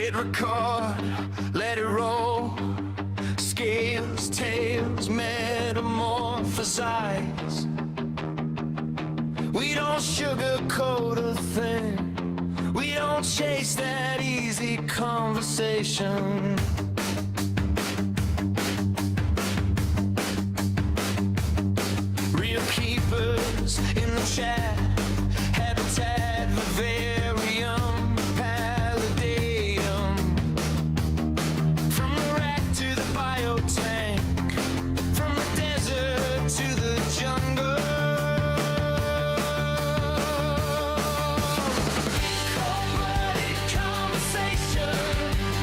Hit record, let it roll. Scales, tails, metamorphosize. We don't sugarcoat a thing. We don't chase that easy conversation. Real keepers in the chat. Habitat, vivarium, palladium. From the rack to the biotank. From the desert to the jungle. Cold-blooded conversation.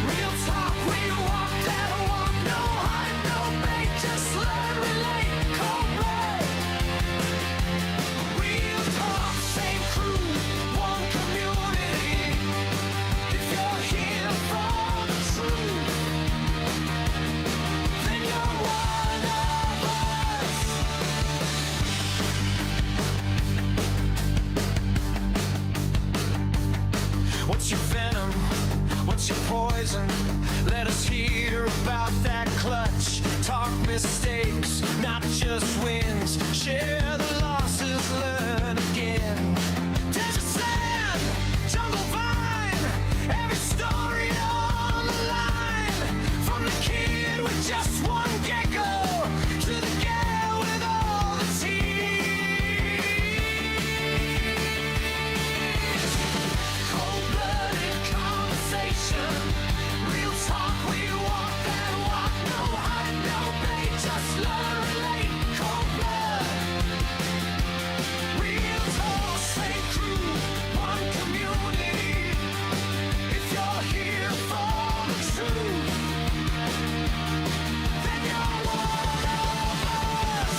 Real talk, we walk that walk. No hype, no bait, just learn, relate. Cold blood. Real talk, same crew, one community. If you're here for the truth, then you're one of us. What's your venom? What's your poison? Let us hear about that clutch. Talk mistakes, not just wins. Share the losses, learn again. Desert sand, jungle vine. Every story on the line. From the kid with just one gecko to the gal with all the teeth. Cold-blooded conversation. Real talk, we walk that walk. No hype, no bait, just learn, relate. Cold blood. Real talk, same crew, one community. If you're here for the truth, then you're one of us.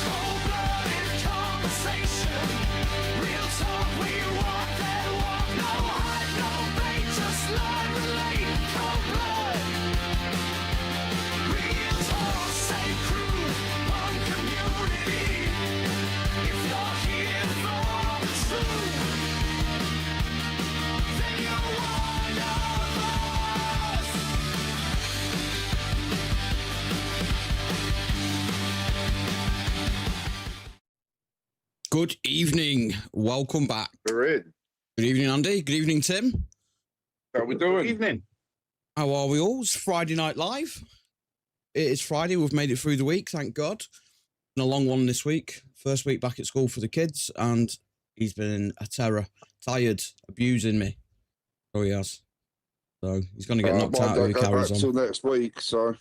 Cold-blooded conversation. Real talk, we walk that walk. No hype, no bait, just learn, relate. Cold blood. Real talk, same crew, one community. If you're here for the truth, then you're one of us. Good evening. Welcome back. We're in. Good evening, Andy. Good evening, Tim. How we doing? Good evening. How are we all? It's Friday Night Live. It is Friday. We've made it through the week, thank God. Been a long one this week. First week back at school for the kids, and he's been a terror. Tired, abusing me. So he has. So he's going to get knocked out if he carries on. Till next week, so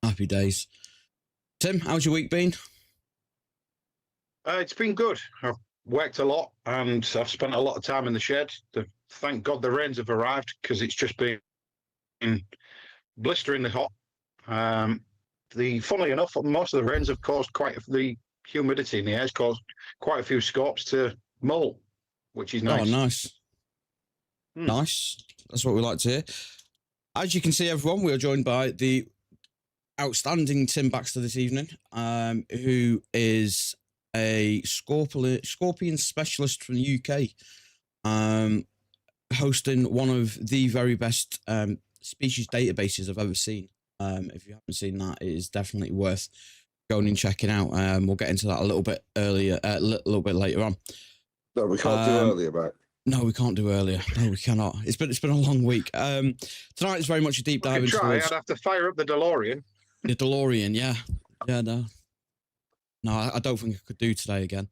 Happy days. Tim, how's your week been? It's been good. I've worked a lot and I've spent a lot of time in the shed. Thank God the rains have arrived because it's just been blisteringly hot. Funnily enough, most of the rains have caused the humidity in the air has caused quite a few scorps to molt, which is nice. Oh, nice. Nice. That's what we like to hear. As you can see, everyone, we are joined by the outstanding Tim Baxter this evening, who is a scorpion specialist from the UK, hosting one of the very best species databases I've ever seen. If you haven't seen that, it is definitely worth going and checking out. We'll get into that a little bit earlier, a little bit later on. no, we can't do earlier, mate. No, we can't do earlier. No, we cannot. It's been a long week. Tonight is very much a deep dive into I'd have to fire up the DeLorean. the DeLorean. Yeah, no, I don't think I could do today again.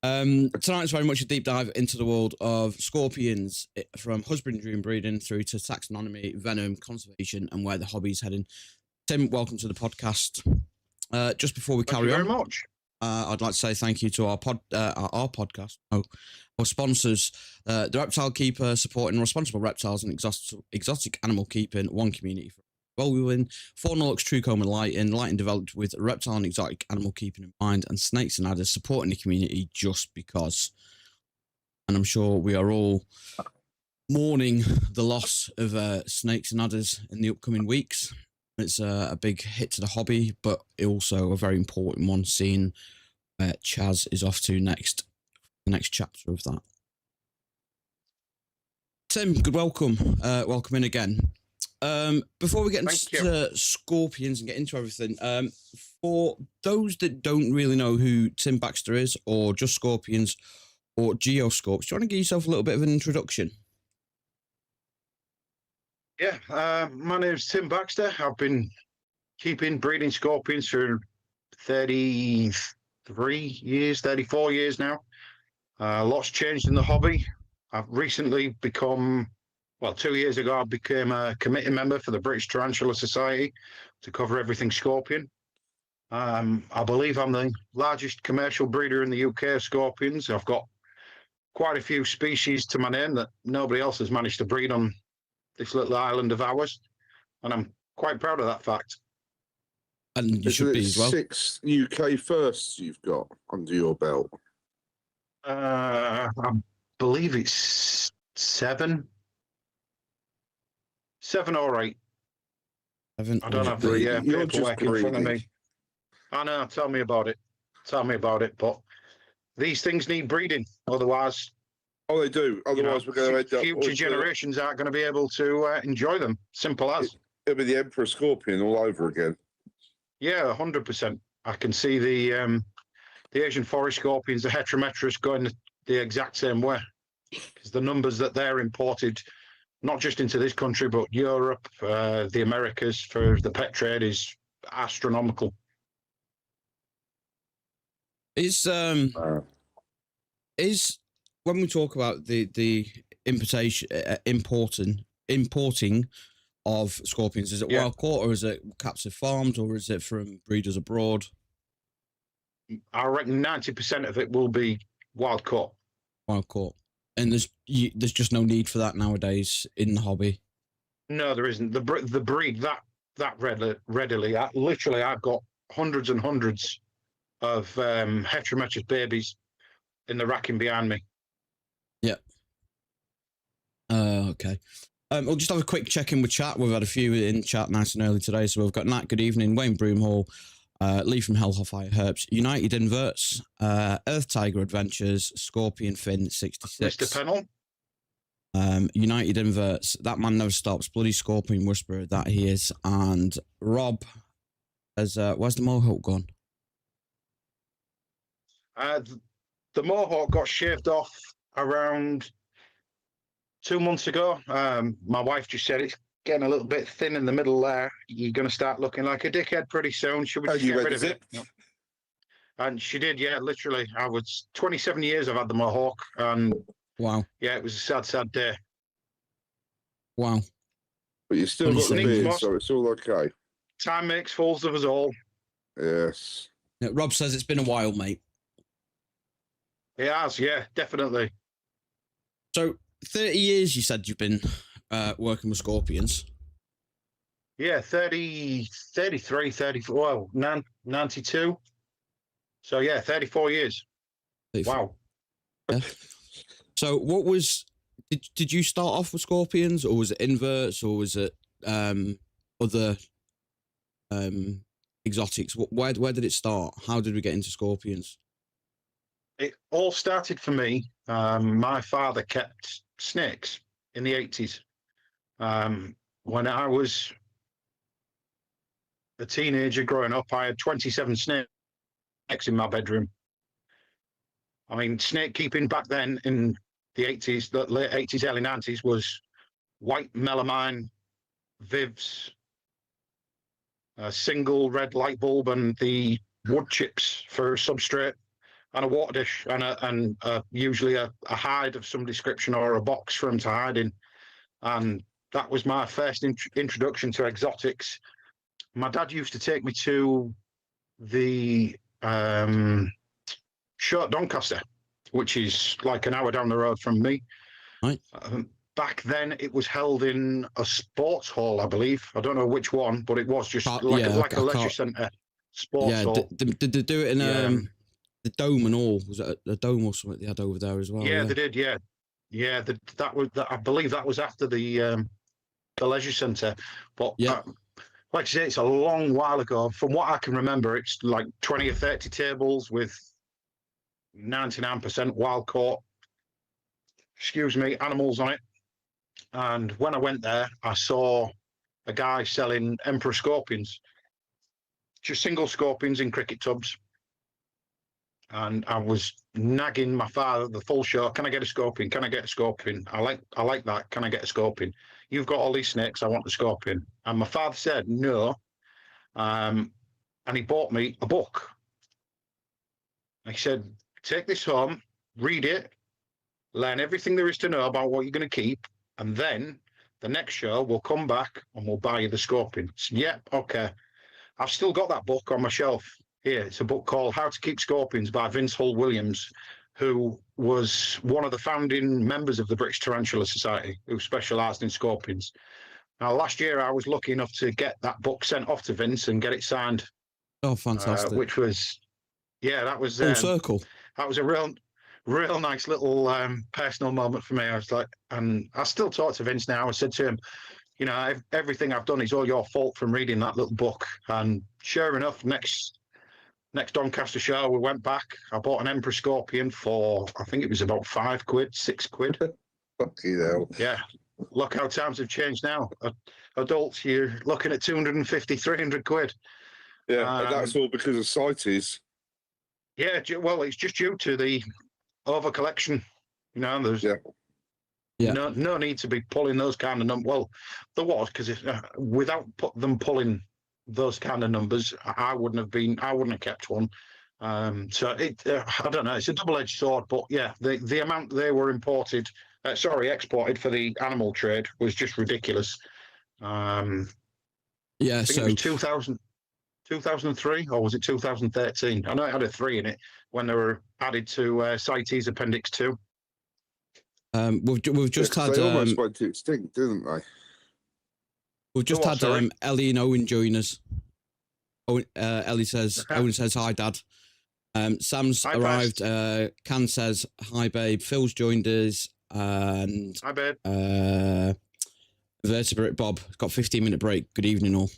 Tonight is very much a deep dive into the world of scorpions, from husbandry and breeding through to taxonomy, venom, conservation, and where the hobby's heading. Tim, welcome to the podcast. Just before we carry on, very much. I'd like to say thank you to our podcast, our sponsors, the Reptile Keeper, supporting responsible reptiles and exotic animal keeping, one community. Well, we were in Fornalux, Truecomb and Lighting developed with reptile and exotic animal keeping in mind, and snakes and adders supporting the community just because. And I'm sure we are all mourning the loss of snakes and adders in the upcoming weeks. It's a big hit to the hobby, but also a very important one, seeing where Chaz is off to next, the next chapter of that. Tim, good welcome. Welcome in again. Before we get into scorpions and get into everything, for those that don't really know who Tim Baxter is, or just scorpions, or GeoScorps, do you want to give yourself a little bit of an introduction? Yeah, my name's Tim Baxter. I've been breeding scorpions for 33 years, 34 years now. Lots changed in the hobby. I've recently become, 2 years ago, I became a committee member for the British Tarantula Society to cover everything scorpion. I believe I'm the largest commercial breeder in the UK of scorpions. I've got quite a few species to my name that nobody else has managed to breed on this little island of ours, and I'm quite proud of that fact. And you should be as well. 6 UK firsts you've got under your belt? I believe it's 7 or 8. I don't have the paperwork in front of me. I know, tell me about it. But these things need breeding, otherwise. Oh, they do. Otherwise, we're going to end up. Future generations aren't going to be able to enjoy them. Simple as. It'll be the Emperor Scorpion all over again. Yeah, 100%. I can see the Asian forest scorpions, the heterometrus, going the exact same way. Because the numbers that they're imported, not just into this country, but Europe, the Americas, for the pet trade is astronomical. Is when we talk about the importing of scorpions, is it wild caught, or is it captive farmed, or is it from breeders abroad? I reckon 90% of it will be wild caught. Wild caught, and there's just no need for that nowadays in the hobby. No, there isn't. The breed that readily. I've got hundreds and hundreds of heterometrus babies in the racking behind me. Yeah. Okay. We'll just have a quick check-in with chat. We've had a few in chat nice and early today. So we've got Nat, good evening. Wayne Broomhall, Lee from Hellfire Herbs, United Inverts, Earth Tiger Adventures, Scorpion Finn 66. Mr. Pennell. United Inverts, That Man Never Stops, Bloody Scorpion Whisperer, that he is. And Rob has, where's the Mohawk gone? The Mohawk got shaved off around 2 months ago. My wife just said it's getting a little bit thin in the middle there. You're going to start looking like a dickhead pretty soon. Should we just get rid of it? And she did, yeah, literally. I was 27 years I've had the Mohawk, and wow, yeah, it was a sad, sad day. Wow. But you still got the beard, so it's all okay. Time makes fools of us all. Yes. Yeah, Rob says it's been a while, mate. It has, yeah, definitely. So 30 years you said you've been working with scorpions? Yeah, 30, 33, 34, well, 92. So yeah, 34 years. 34. Wow. Yeah. So what was, did you start off with scorpions, or was it inverts, or was it other exotics? Where did it start? How did we get into scorpions? It all started for me. My father kept snakes in the 80s. When I was a teenager growing up, I had 27 snakes in my bedroom. I mean, snake keeping back then in the 80s, the late 80s, early 90s, was white melamine, Vivs, a single red light bulb, and the wood chips for substrate, and a water dish, and usually a hide of some description, or a box for them to hide in. And that was my first introduction to exotics. My dad used to take me to the show at Doncaster, which is like an hour down the road from me. Right. back then it was held in a sports hall, I believe. I don't know which one, but it was just like a leisure centre sports hall. Did they do it in the dome and all? Was it a dome or something they had over there as well? Yeah, they did. Yeah, I believe that was after the leisure centre. But like I say, it's a long while ago. From what I can remember, it's like 20 or 30 tables with 99% wild caught, animals on it. And when I went there, I saw a guy selling emperor scorpions, just single scorpions in cricket tubs. And I was nagging my father the full show. Can I get a scorpion? Can I get a scorpion? I like that. Can I get a scorpion? You've got all these snakes. I want the scorpion. And my father said no. And he bought me a book. He said, take this home, read it, learn everything there is to know about what you're going to keep. And then the next show we'll come back and we'll buy you the scorpion. Yeah, okay. I've still got that book on my shelf. Here, it's a book called How to Keep Scorpions by Vince Hull Williams, who was one of the founding members of the British Tarantula Society, who specialised in scorpions. Now, last year I was lucky enough to get that book sent off to Vince and get it signed. Oh, fantastic! Which was, that was full circle. That was a real nice little personal moment for me. I was like, and I still talk to Vince now. I said to him, everything I've done is all your fault from reading that little book. And sure enough, next Doncaster show, we went back. I bought an emperor scorpion for, I think it was about £5, £6. Fucking hell. Yeah. Look how times have changed now. Adults, you're looking at 250, 300 quid. Yeah, and that's all because of CITES. Yeah, well, it's just due to the over collection. There's no need to be pulling those kind of numbers. Well, there was, because without them pulling those kind of numbers, I wouldn't have kept one. So I don't know, it's a double-edged sword, but yeah, the amount they were exported for the animal trade was just ridiculous. I think it was 2003, or was it 2013? I know it had a 3 in it when they were added to CITES Appendix 2. We've just had... They almost went extinct, didn't they? We've just had Ellie and Owen join us. Owen says hi, Dad. Sam's hi, arrived. Can says hi, babe. Phil's joined us, and hi, babe. Vertebrate Bob got 15-minute break. Good evening, all.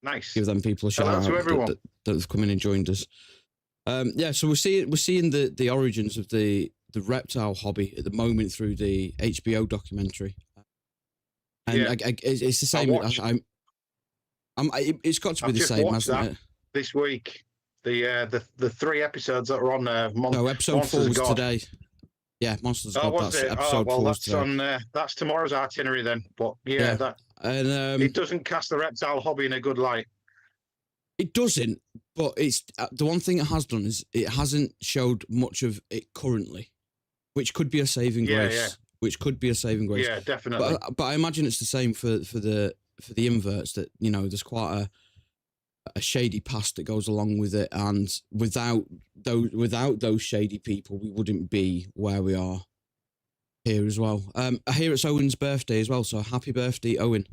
Nice. Give them people a shout out to everyone that have come in and joined us. So we're seeing the origins of the reptile hobby at the moment through the HBO documentary. And it's the same. It's got to be the same, hasn't it? This week, the 3 episodes that are on there. Episode 4 was today. Yeah, Monsters of God. That's episode 4 that's today. on. That's tomorrow's itinerary then. But that and it doesn't cast the reptile hobby in a good light. It doesn't. But it's the one thing it has done is it hasn't showed much of it currently, which could be a saving grace. Yeah. Which could be a saving grace. Yeah, definitely. But I imagine it's the same for the inverts, that there's quite a shady past that goes along with it, and without those shady people, we wouldn't be where we are here as well. I hear it's Owen's birthday as well, so happy birthday, Owen.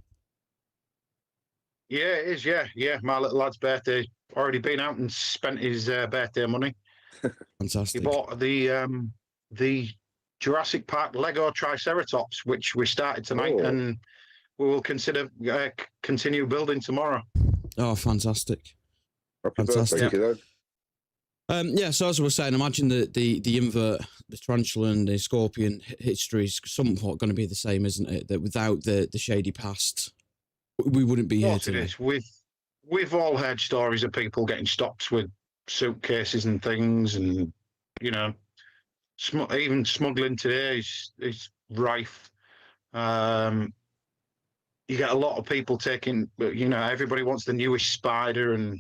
Yeah, it is. Yeah. My little lad's birthday. Already been out and spent his birthday money. Fantastic. He bought the Jurassic Park Lego Triceratops, which we started tonight, and we will continue building tomorrow. Oh, fantastic! Fantastic. So as I was saying, imagine the invert, the tarantula and the scorpion history is somewhat going to be the same, isn't it? That without the shady past, we wouldn't be here today. It is. We've all heard stories of people getting stopped with suitcases and things, and even smuggling today is rife. You get a lot of people taking, everybody wants the newest spider and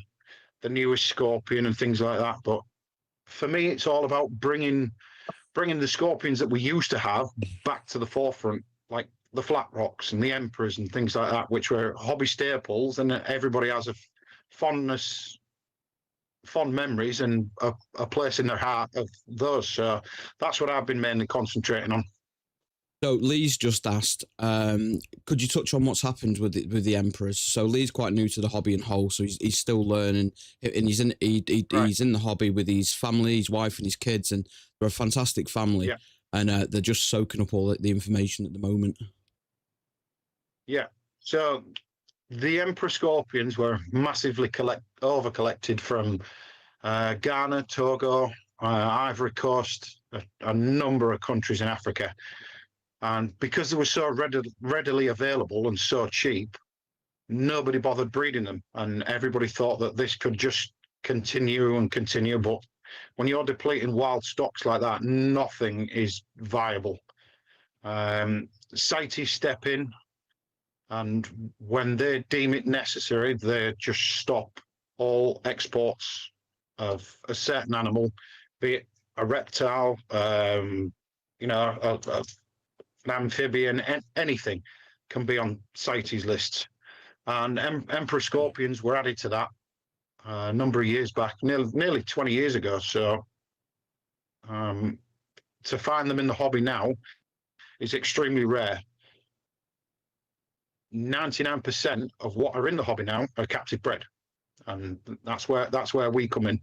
the newest scorpion and things like that. But for me, it's all about bringing the scorpions that we used to have back to the forefront, like the flat rocks and the emperors and things like that, which were hobby staples, and everybody has a fond memories and a place in their heart of those. So that's what I've been mainly concentrating on. So Lee's just asked, could you touch on what's happened with the emperors? So Lee's quite new to the hobby and whole, so he's still learning, and he's in the hobby with his family, his wife and his kids, and they're a fantastic family, and they're just soaking up all the information at the moment. Yeah. So the emperor scorpions were massively over collected from Ghana, Togo, Ivory Coast, a number of countries in Africa. And because they were so readily available and so cheap, nobody bothered breeding them. And everybody thought that this could just continue and continue. But when you're depleting wild stocks like that, nothing is viable. CITES step in, and when they deem it necessary, they just stop all exports of a certain animal, be it a reptile, an amphibian, anything can be on CITES lists. And emperor scorpions were added to that a number of years back, nearly 20 years ago. So to find them in the hobby now is extremely rare. 99% of what are in the hobby now are captive bred, and that's where we come in.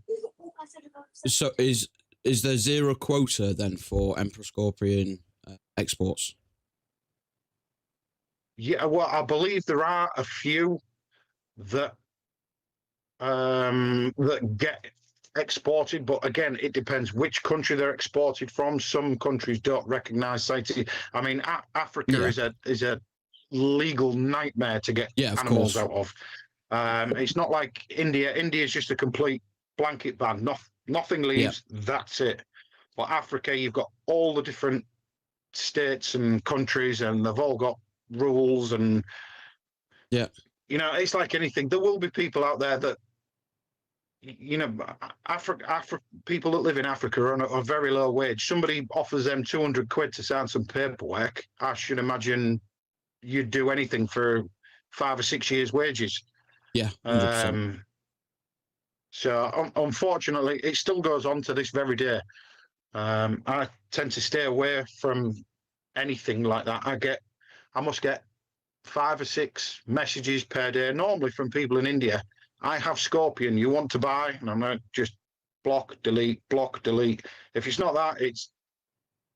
So is there zero quota then for emperor scorpion exports? Yeah, well, I believe there are a few that get exported, but again, it depends which country they're exported from. Some countries don't recognise CITES. I mean, Africa is a legal nightmare to get animals out of. It's not like India. India is just a complete blanket ban. Nothing leaves. That's it. But Africa, you've got all the different states and countries, and they've all got rules. And it's like anything. There will be people out there that, people that live in Africa are on a very low wage. Somebody offers them 200 quid to sign some paperwork. I should imagine you'd do anything for 5 or 6 years' wages. Yeah. So unfortunately, it still goes on to this very day. I tend to stay away from anything like that. I must get 5 or 6 messages per day, normally from people in India. I have scorpion, you want to buy? And I'm like, just block, delete. If it's not that, it's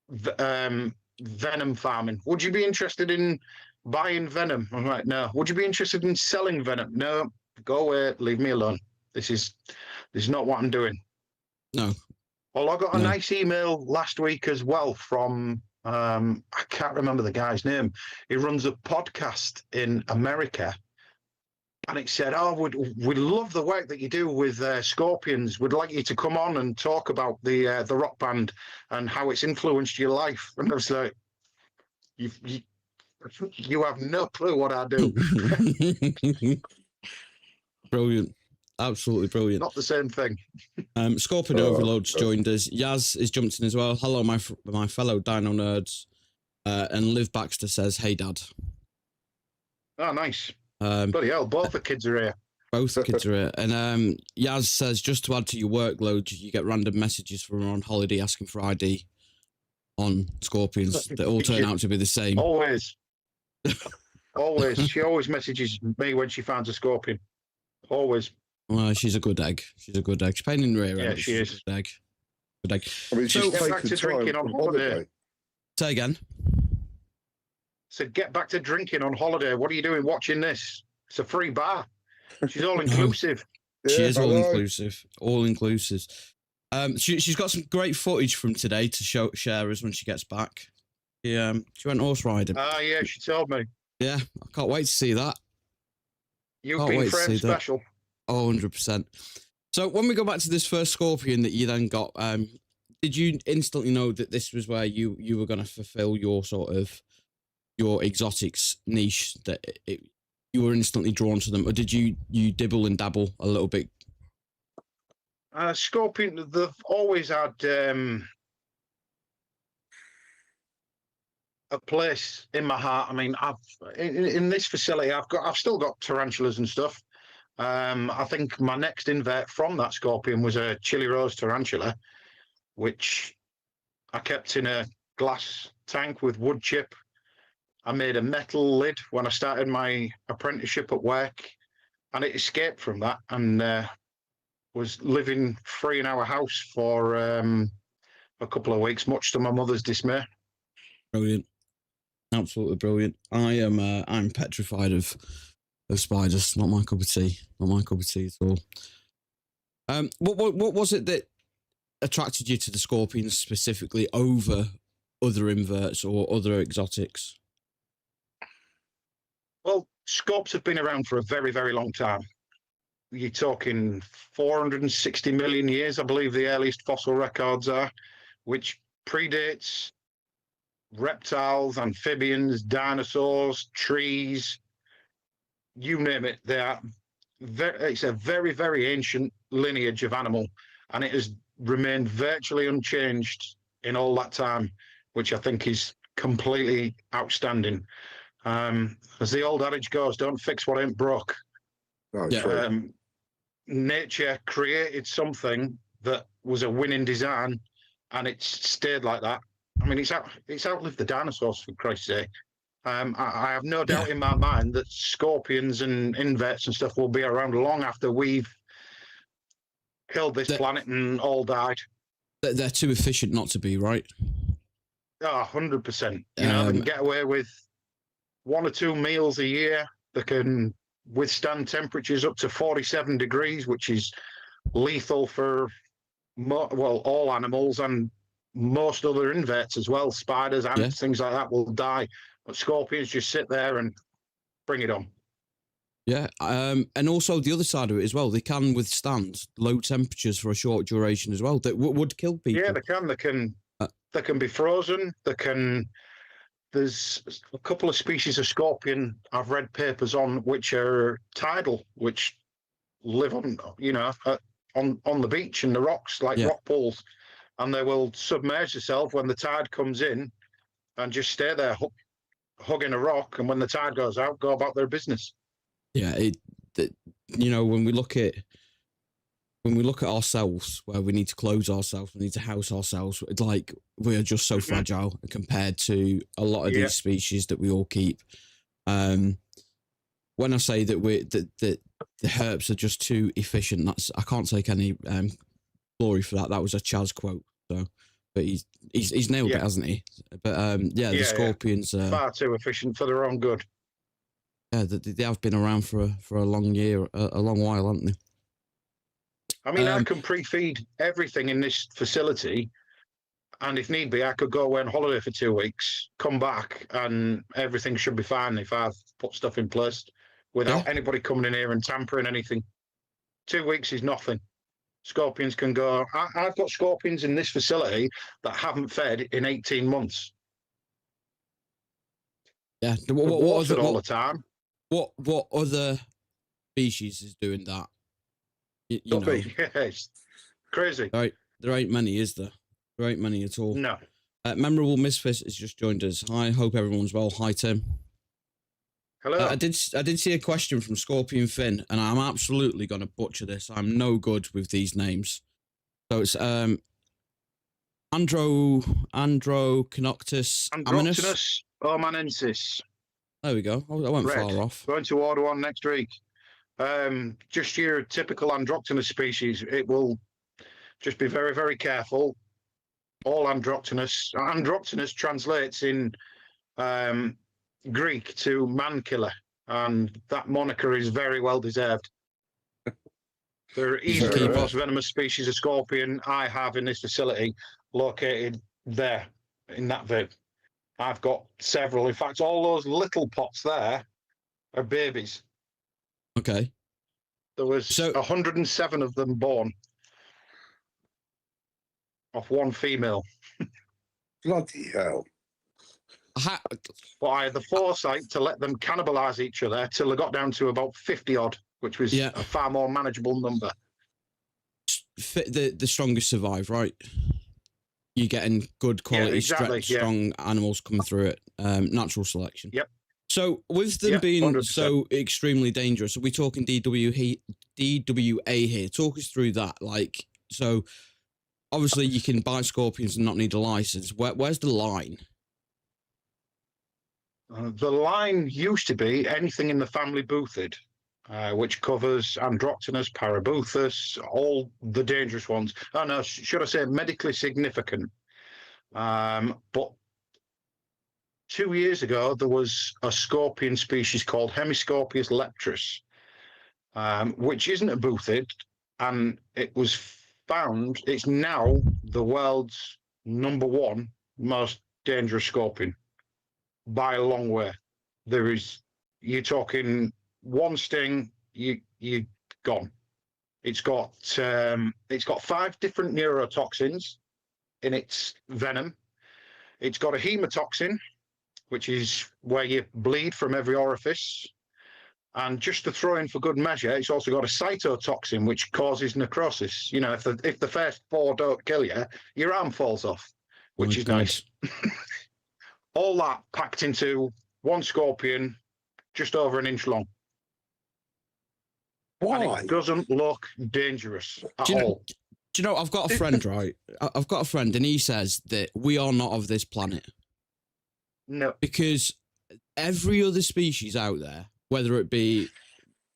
venom farming. Would you be interested in buying venom? I'm like, no. Would you be interested in selling venom? No. Go away, leave me alone. This is not what I'm doing. No. Well, I got a nice email last week as well from I can't remember the guy's name. He runs a podcast in America, and it said, "Oh, we love the work that you do with scorpions. We'd like you to come on and talk about the rock band and how it's influenced your life." And I was like, "You have no clue what I do." Brilliant. Absolutely brilliant. Not the same thing. Scorpion Overload's joined us. Yaz is jumped in as well. Hello, my fellow dino nerds. And Liv Baxter says, "Hey, Dad." Oh, nice. Bloody hell, both the kids are here. Both the kids are here. And Yaz says, just to add to your workload, you get random messages from her on holiday asking for ID on scorpions. They all turn out to be the same. Always. Always. She always messages me when she finds a scorpion. Always. Well, she's a good egg. She's a good egg. She's pain in the rear end. Yeah, she is. Good egg. Good egg. I mean, so get back to drinking on holiday. Say again. So get back to drinking on holiday. What are you doing watching this? It's a free bar. She's all inclusive. She is all inclusive. All inclusive. She's got some great footage from today to share us when she gets back. She went horse riding. Ah, yeah, she told me. Yeah, I can't wait to see that. You've been framed special. Oh, 100%. So when we go back to this first scorpion that you then got, did you instantly know that this was where you were going to fulfill your sort of your exotics niche, that you were instantly drawn to them, or did you dibble and dabble a little bit? Scorpion, they've always had a place in my heart. I mean, in this facility, I've still got tarantulas and stuff. I think my next invert from that scorpion was a chili rose tarantula, which I kept in a glass tank with wood chip. I made a metal lid when I started my apprenticeship at work, and it escaped from that and was living free in our house for a couple of weeks, much to my mother's dismay. Brilliant. Absolutely brilliant. I'm petrified of spiders. Not my cup of tea. Not my cup of tea at all. What was it that attracted you to the scorpions specifically over other inverts or other exotics? Well, scorps have been around for a very, very long time. You're talking 460 million years, I believe the earliest fossil records are, which predates reptiles, amphibians, dinosaurs, trees, you name it. It's a very, very ancient lineage of animal, and it has remained virtually unchanged in all that time, which I think is completely outstanding. As the old adage goes, don't fix what ain't broke. Oh, Yeah. true. Nature created something that was a winning design, and it's stayed like that. I mean, it's outlived the dinosaurs, for Christ's sake. I have no doubt in my mind that scorpions and inverts and stuff will be around long after we've killed this planet and all died. They're too efficient not to be, right? Oh, 100%. You know, they can get away with 1 or 2 meals a year. They can withstand temperatures up to 47 degrees, which is lethal for, all animals and most other inverts as well. Spiders, ants, things like that will die. But scorpions just sit there and bring it on. Yeah, and also the other side of it as well, they can withstand low temperatures for a short duration as well. That would kill people. Yeah, they can. They can be frozen. There's a couple of species of scorpion I've read papers on which are tidal, which live on, on the beach and the rocks, like rock pools, and they will submerge themselves when the tide comes in and just stay there hugging a rock, and when the tide goes out, go about their business. Yeah, when we look at ourselves, where we need to clothe ourselves, we need to house ourselves, like we are just so fragile compared to a lot of these species that we all keep. When I say that that the herbs are just too efficient, I can't take any glory for that. That was a Chaz quote. So, but he's nailed it, hasn't he? But the scorpions are far too efficient for their own good. Yeah, they have been around for a long while, haven't they? I mean, I can pre-feed everything in this facility, and if need be, I could go away on holiday for 2 weeks, come back, and everything should be fine if I've put stuff in place without anybody coming in here and tampering anything. 2 weeks is nothing. Scorpions can go. I've got scorpions in this facility that haven't fed in 18 months. Yeah, watered all the time. What other species is doing that? You know, yes, crazy. There ain't many, is there? There ain't many at all. No. Memorable Misfit has just joined us. Hi, hope everyone's well. Hi, Tim. Hello. I did see a question from Scorpion Finn, and I'm absolutely going to butcher this. I'm no good with these names. So it's Androcnoctus Androcnoctus omanensis. There we go. I went far off. Going to order one next week. Just your typical Androcnoctus species. It will just be very, very careful. All Androcnoctus. Androcnoctus translates in Greek to man killer, and that moniker is very well deserved. They're easily the most venomous species of scorpion I have in this facility, located there in that vid. I've got several. In fact, all those little pots there are babies. Okay. There was 107 of them born off one female. Bloody hell. But I had the foresight to let them cannibalise each other till they got down to about 50 odd, which was a far more manageable number. The strongest survive, right? You're getting good quality, strong animals coming through it. Natural selection. Yep. So with them being 100%. so extremely dangerous, are we talking DWA here? Talk us through that. Like, so obviously you can buy scorpions and not need a license. Where's the line? The line used to be anything in the family Boothid, which covers Androctonus, Parabuthus, all the dangerous ones. Oh no, should I say medically significant? But 2 years ago, there was a scorpion species called Hemiscorpius leptris, which isn't a Boothid, and it was found, it's now the world's #1 most dangerous scorpion by a long way. You're talking one sting, you gone. It's got 5 different neurotoxins in its venom. It's got a hemotoxin, which is where you bleed from every orifice. And just to throw in for good measure, it's also got a cytotoxin, which causes necrosis. You know, if the first 4 don't kill you, your arm falls off, which is nice. All that packed into one scorpion, just over an inch long. Why? And it doesn't look dangerous at all. Do you know, I've got a friend, right? I've got a friend, and he says that we are not of this planet. No. Because every other species out there, whether it be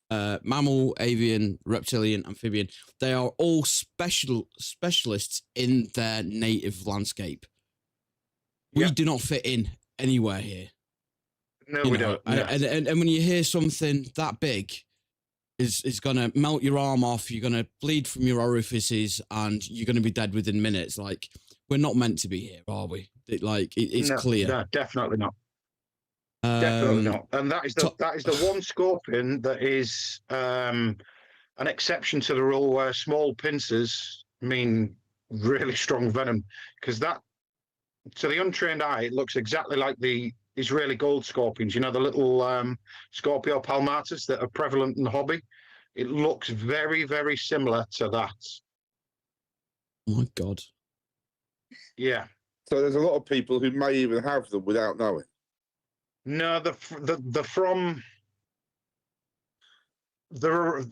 mammal, avian, reptilian, amphibian, they are all specialists in their native landscape. We do not fit in anywhere here. No, we don't. No. And when you hear something that big is going to melt your arm off, you're going to bleed from your orifices, and you're going to be dead within minutes. Like, we're not meant to be here, are we? It's clear. No, definitely not. Definitely not. And that is the one scorpion that is an exception to the rule, where small pincers mean really strong venom, because that, to the untrained eye, it looks exactly like the Israeli gold scorpions. You know, the little Scorpio palmatus that are prevalent in the hobby. It looks very, very similar to that. Oh my God. Yeah. So there's a lot of people who may even have them without knowing. No, the from there.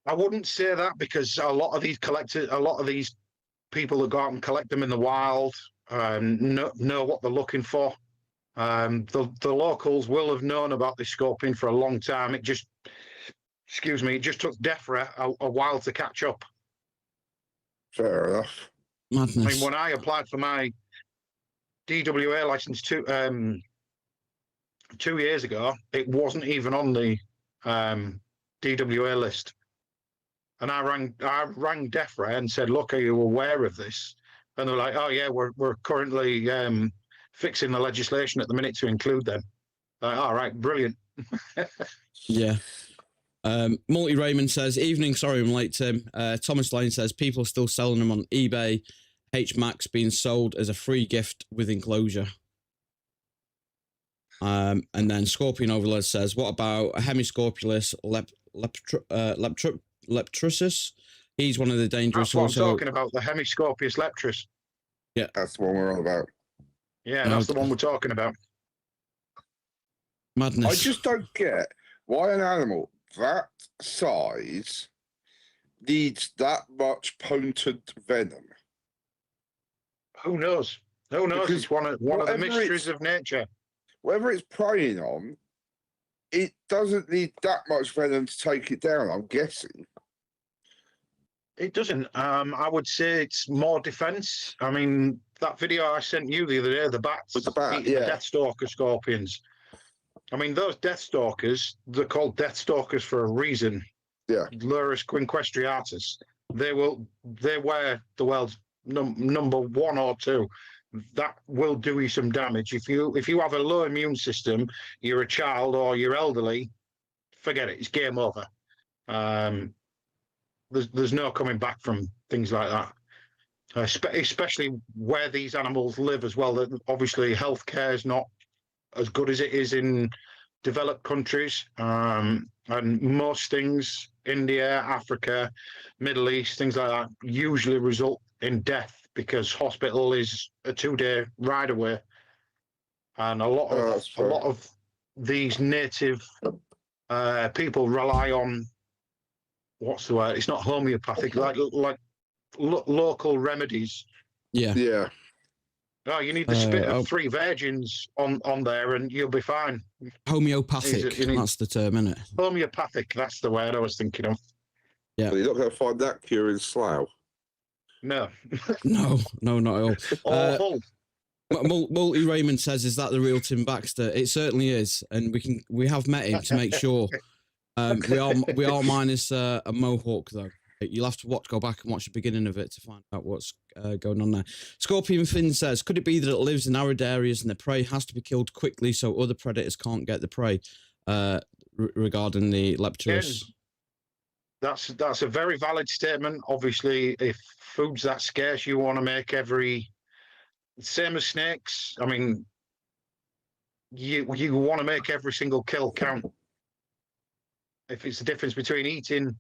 I wouldn't say that, because a lot of these people that go out and collect them in the wild know what they're looking for. The locals will have known about this scorpion for a long time. It just took DEFRA a while to catch up. Fair enough. Madness. I mean, when I applied for my DWA license 2 years ago, it wasn't even on the DWA list. And I rang DEFRA and said, "Look, are you aware of this?" And they were like, "Oh yeah, we're currently fixing the legislation at the minute to include them." Like, all right, brilliant. Yeah. Multi Raymond says, "Evening, sorry I'm late, Tim." Thomas Lane says, "People are still selling them on eBay. H-Max being sold as a free gift with enclosure." And then Scorpion Overlord says, "What about a Hemiscorpius leptris? He's one of the dangerous." That's what I'm talking about, the Hemiscorpius leptris. Yeah. That's the one we're on about. Yeah, that's the one we're talking about. Madness. I just don't get why an animal that size needs that much potent venom. Who knows? Who knows? Because it's one of the mysteries of nature. Whatever it's preying on, it doesn't need that much venom to take it down, I'm guessing. It doesn't. I would say it's more defense. I mean, that video I sent you the other day, the bats With the bat, eating yeah. the Deathstalker scorpions. I mean, those Deathstalkers, they're called Deathstalkers for a reason. Yeah. Lurus quinquestriatus. They're the world's #1 or 2. That will do you some damage. If you have a low immune system, you're a child or you're elderly, forget it. It's game over. There's no coming back from things like that. Especially where these animals live as well. That obviously healthcare is not as good as it is in developed countries, and most things, India, Africa, Middle East, things like that, usually result in death because hospital is a 2-day ride away, and a lot of these native people rely on, what's the word? It's not homeopathic, like local remedies. Yeah. Yeah. Oh, you need the spit of 3 virgins on there, and you'll be fine. Homeopathic. That's the term, isn't it? Homeopathic. That's the word I was thinking of. Yeah. But you're not going to find that cure in Slough. No. No, not at all. Hull. Multi Raymond says, "Is that the real Tim Baxter?" It certainly is, and we have met him to make sure. We are minus a mohawk though. You'll have to go back and watch the beginning of it to find out what's going on there. Scorpion Finn says, "Could it be that it lives in arid areas and the prey has to be killed quickly so other predators can't get the prey?" Regarding the Leptorus. That's a very valid statement. Obviously, if food's that scarce, you want to make same as snakes. I mean, you want to make every single kill count. If it's the difference between eating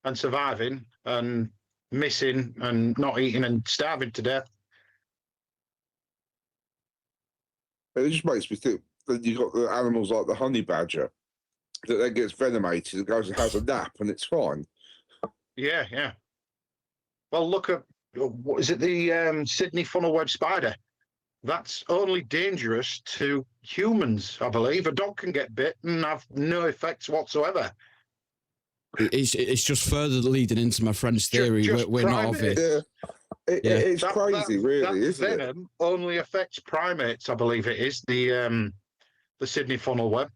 and surviving and missing and not eating and starving to death. It just makes me think that you've got the animals like the honey badger that then gets venomated and goes and has a nap and it's fine. Yeah. Well, look at, what is it, the Sydney funnel-web spider? That's only dangerous to humans, I believe. A dog can get bit and have no effects whatsoever. It's just further leading into my friend's theory. We're not of it. Yeah. It's crazy, really, isn't it? Venom only affects primates, I believe it is, the Sydney funnel web.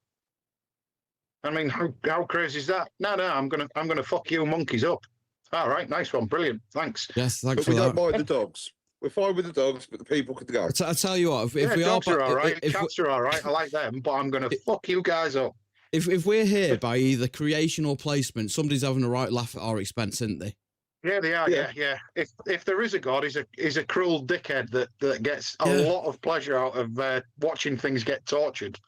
I mean, how crazy is that? No, I'm gonna fuck you monkeys up. All right, nice one, brilliant, thanks. Yes, thanks But for we that. don't mind the dogs. We're fine with the dogs, but the people could go. I tell you what, if we dogs are all right, if cats are all right, I like them, but I'm gonna fuck you guys up. If we're here by either creation or placement, somebody's having a right laugh at our expense, isn't they? Yeah, they are. Yeah. If there is a god, he's a cruel dickhead that gets a lot of pleasure out of watching things get tortured.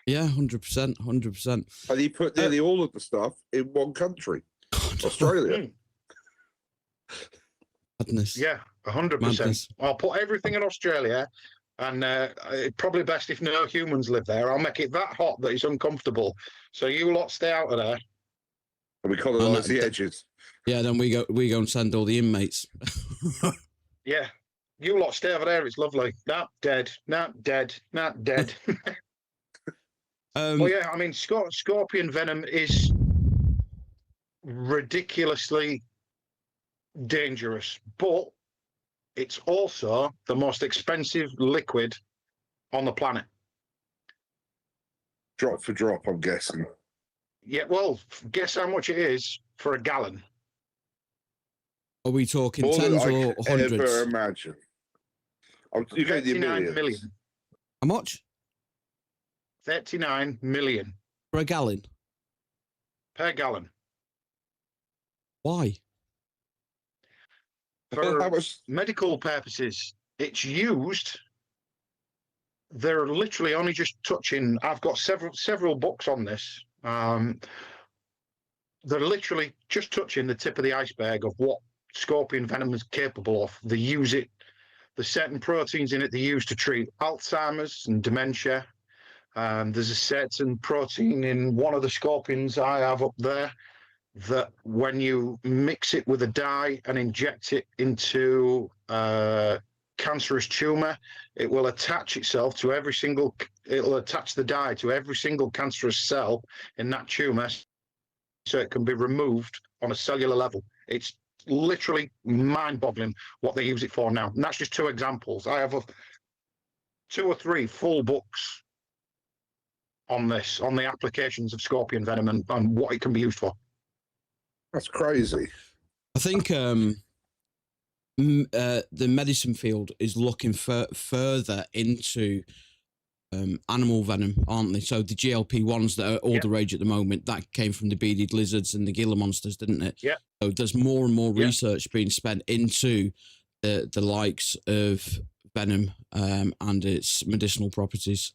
Yeah, 100%. And he put nearly all of the stuff in one country, Australia. Madness. Yeah, 100%. I'll put everything in Australia, and it's probably best if no humans live there. I'll make it that hot that it's uncomfortable. So you lot stay out of there. And we colonise the edges. Yeah, then we go and send all the inmates. Yeah, you lot stay over there. It's lovely. Not dead. Well, yeah, I mean, scorpion venom is ridiculously dangerous, but it's also the most expensive liquid on the planet. Drop for drop, I'm guessing. Yeah, well, guess how much it is for a gallon? Are we talking More tens than or I could hundreds? ever imagine. You get the 39 million. How much? 39 million. For a gallon? Per gallon. Why? For medical purposes, it's used. They're literally only just touching. I've got several books on this. They're literally just touching the tip of the iceberg of what scorpion venom is capable of. They use it. There's certain proteins in it they use to treat Alzheimer's and dementia. There's a certain protein in one of the scorpions I have up there that when you mix it with a dye and inject it into cancerous tumor, it will attach itself to it'll attach the dye to every single cancerous cell in that tumor so it can be removed on a cellular level. It's literally mind-boggling what they use it for now. And that's just 2 examples. I have 2 or 3 full books on this, on the applications of scorpion venom and what it can be used for. That's crazy. I think the medicine field is looking further into animal venom, aren't they? So the GLP-1s that are all the rage at the moment, that came from the beaded lizards and the Gila monsters, didn't it? Yeah. So there's more and more research being spent into the likes of venom and its medicinal properties.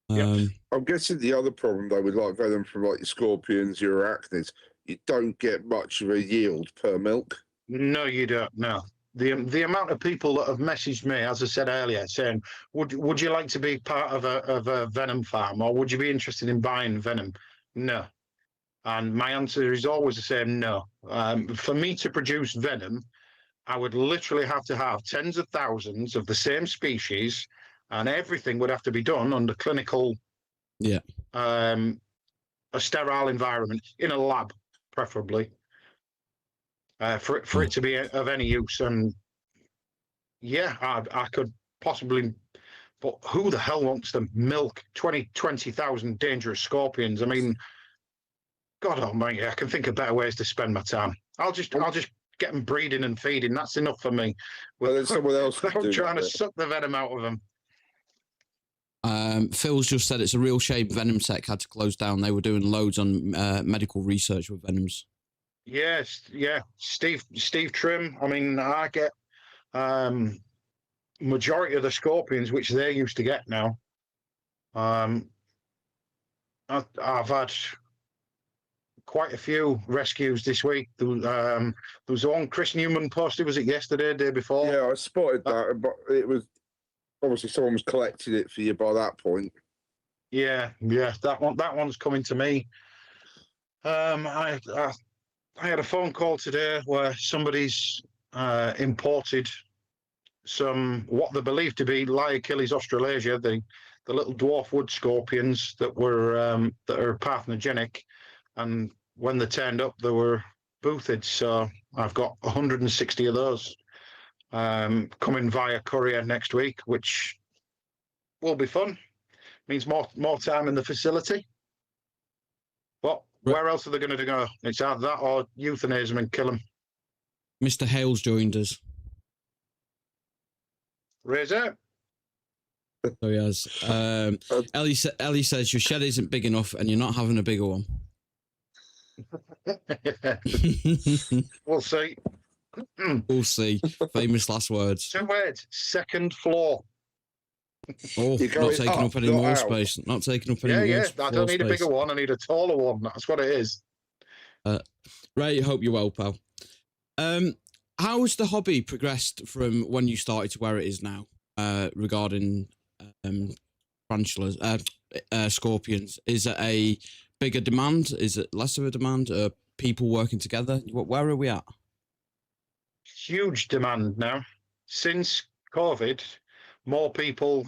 I'm guessing the other problem though with like venom from like your scorpions, your arachnids, you don't get much of a yield per milk. No, you don't. No. The amount of people that have messaged me, as I said earlier, saying, would you like to be part of a venom farm, or would you be interested in buying venom? No. And my answer is always the same, no. For me to produce venom, I would literally have to have tens of thousands of the same species, and everything would have to be done under clinical, a sterile environment in a lab, preferably, for it to be of any use. And yeah, I could possibly, but who the hell wants to milk 20,000 dangerous scorpions? I mean, God almighty, I can think of better ways to spend my time. I'll just get them breeding and feeding. That's enough for me. Well, then someone else Without trying to suck the venom out of them. Phil's just said it's a real shame Venom Tech had to close down. They were doing loads on medical research with venoms. Yes, yeah. Steve Trim. I mean, I get majority of the scorpions which they used to get now. I've had quite a few rescues this week. There was the one Chris Newman posted, was it yesterday, day before? Yeah, I spotted that, but it was obviously someone was collecting it for you by that point. Yeah, that one's coming to me. I had a phone call today where somebody's imported some what they believe to be Liachilles australasia, the little dwarf wood scorpions that are parthenogenetic, and when they turned up, they were boothid. So I've got 160 of those coming via courier next week, which will be fun. Means more time in the facility. But where else are they going to go? It's either that or euthanize them and kill them. Mr. Hale's joined us. Razor. So he has. Ellie says your shed isn't big enough and you're not having a bigger one. We'll see. We'll see. Famous last words. 2 words. Second floor. Oh, not taking up any more space. Not taking up any more space. Yeah, I don't need a bigger one. I need a taller one. That's what it is. Ray, hope you're well, pal. How's the hobby progressed from when you started to where it is now regarding tarantulas, scorpions? Is it a bigger demand? Is it less of a demand? People working together? Where are we at? Huge demand now. Since COVID, more people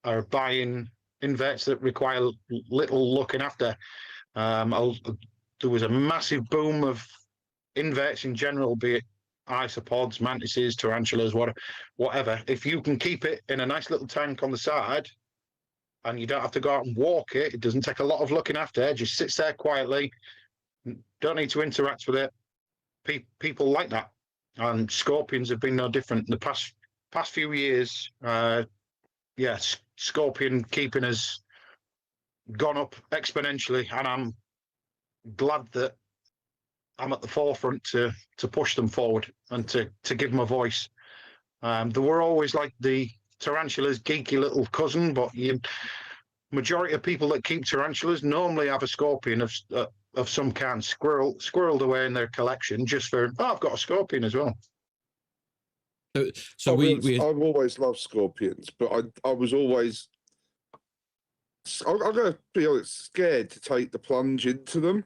are buying inverts that require little looking after. There was a massive boom of inverts in general, be it isopods, mantises, tarantulas, whatever. If you can keep it in a nice little tank on the side and you don't have to go out and walk it, it doesn't take a lot of looking after, it just sits there quietly, don't need to interact with it. People like that. And scorpions have been no different. In the past few years, scorpion keeping has gone up exponentially, and I'm glad that I'm at the forefront to push them forward and to give them a voice. They were always like the tarantula's geeky little cousin, but majority of people that keep tarantulas normally have a scorpion of some kind squirreled away in their collection just for, I've got a scorpion as well. So I've always loved scorpions, but I was always, I'm going to be honest, scared to take the plunge into them.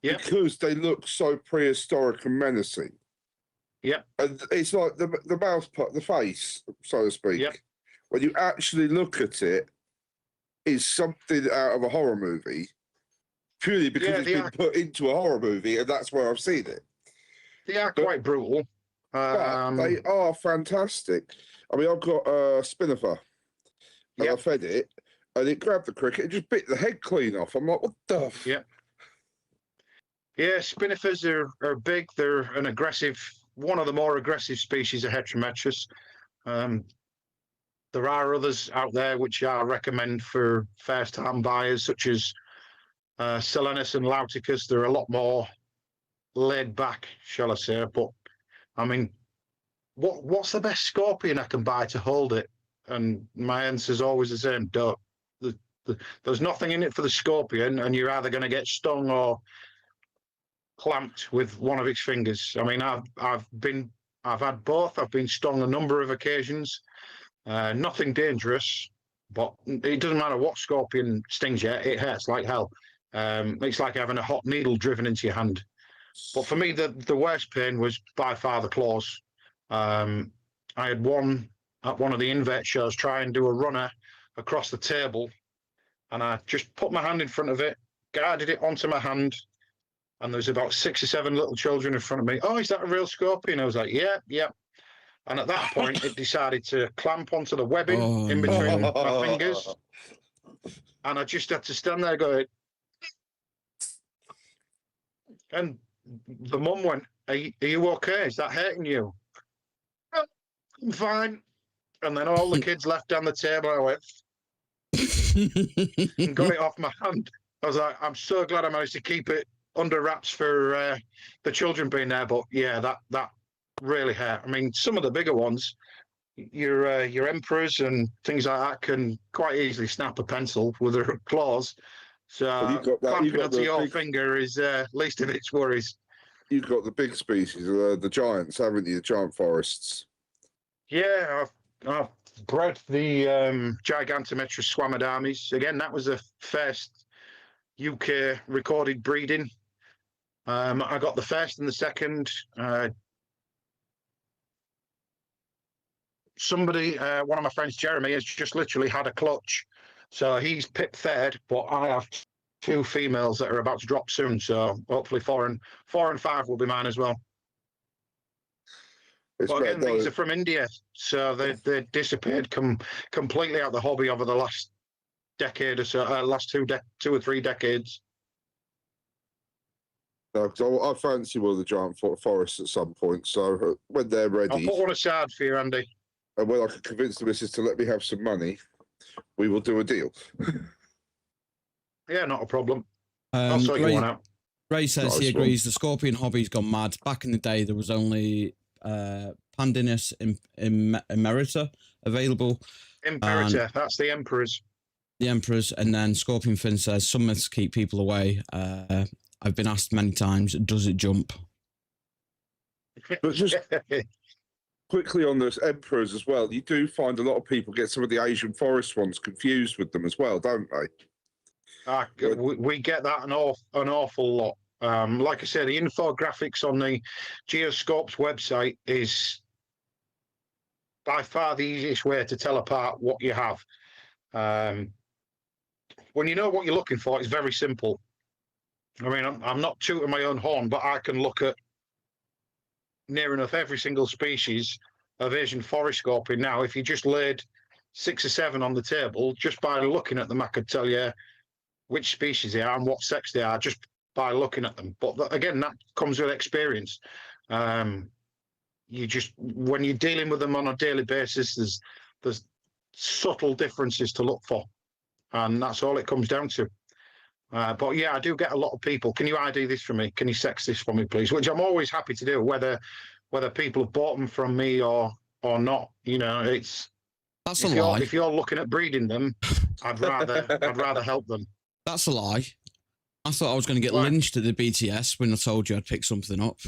Yep. Because they look so prehistoric and menacing. Yeah. And it's like the mouth part, the face, so to speak. Yep. When you actually look at it, is something out of a horror movie, purely because it's been put into a horror movie, and that's where I've seen it. They are quite brutal. But they are fantastic. I mean, I've got a spinnifer, and I fed it, and it grabbed the cricket and just bit the head clean off. I'm like, what the f? Yeah. Yeah, spinnifers are big. They're an aggressive, one of the more aggressive species of Heterometrus. There are others out there which I recommend for first-time buyers, such as Selenus and Lauticus. They're a lot more laid back, shall I say. But, I mean, what's the best scorpion I can buy to hold it? And my answer is always the same, don't. There's nothing in it for the scorpion, and you're either going to get stung or clamped with one of its fingers. I mean, I've had both. I've been stung a number of occasions. Nothing dangerous, but it doesn't matter what scorpion stings you. It hurts like hell. It's like having a hot needle driven into your hand. But for me, the worst pain was by far the claws. I had one at one of the invert shows try and do a runner across the table, and I just put my hand in front of it, guided it onto my hand, and there's about 6 or 7 little children in front of me. Oh, is that a real scorpion? I was like, yeah, yeah. And at that point, it decided to clamp onto the webbing in between my fingers. And I just had to stand there going, and the mum went, are you okay? Is that hurting you? I'm fine. And then all the kids left down the table. I went and got it off my hand. I was like, I'm so glad I managed to keep it under wraps for the children being there. But yeah, that really hurt. I mean, some of the bigger ones, your emperors and things like that can quite easily snap a pencil with their claws. So clamping onto your finger is least of its worries. You've got the big species, the giants, haven't you? The giant forests. Yeah, I've bred the Gigantometrus swamadamis. Again, that was the first UK recorded breeding. I got the first and the second. Somebody, one of my friends, Jeremy, has just literally had a clutch. So he's pipped third, but I have 2 females that are about to drop soon. So hopefully 4 and 5 will be mine as well. But again, these are from India, so they disappeared completely out of the hobby over the last decade or so, last 2 or 3 decades. No, because I fancy one of the giant forests at some point. So when they're ready, I'll put one aside for you, Andy. And when I can convince the missus to let me have some money, we will do a deal. Yeah, not a problem. I'll sort you one out. Ray says he agrees the scorpion hobby's gone mad. Back in the day, there was only Pandinus emerita available. Imperator, that's the emperors. The emperors, and then Scorpion Fin says some myths keep people away. I've been asked many times, does it jump? But just quickly on those emperors as well, you do find a lot of people get some of the Asian forest ones confused with them as well, don't they? We get that an awful lot. Like I said, the infographics on the GeoScorps website is by far the easiest way to tell apart what you have. When you know what you're looking for, it's very simple. I mean, I'm not tooting my own horn, but I can look at near enough every single species of Asian forest scorpion now. If you just laid 6 or 7 on the table, just by looking at them, I could tell you which species they are and what sex they are just by looking at them. But again, that comes with experience. You just, when you're dealing with them on a daily basis, there's subtle differences to look for, and that's all it comes down to. But yeah, I do get a lot of people, can you ID this for me? Can you sex this for me, please? Which I'm always happy to do, whether people have bought them from me or not. You know, that's a lie. If you're looking at breeding them, I'd rather help them. That's a lie. I thought I was going to get lynched at the BTS when I told you I'd pick something up.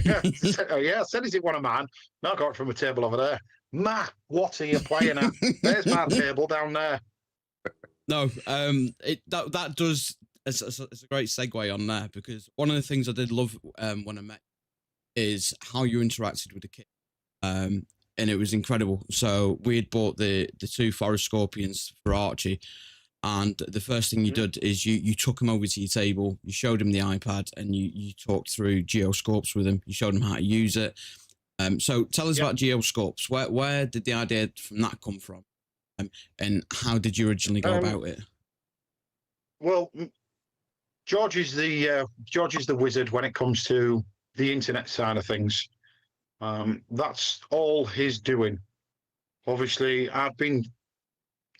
Yeah, I said, is it one of mine? No, I got it from a table over there. Ma, what are you playing at? There's my table down there. No, that does. It's a great segue on there, because one of the things I did love when I met is how you interacted with the kid, and it was incredible. So we had bought the 2 forest scorpions for Archie, and the first thing you did is you took him over to your table, you showed him the iPad, and you talked through GeoScorps with him. You showed him how to use it. So tell us about GeoScorps. Where did the idea from that come from? And how did you originally go about it? Well, George is the wizard when it comes to the internet side of things. That's all he's doing. Obviously, I've been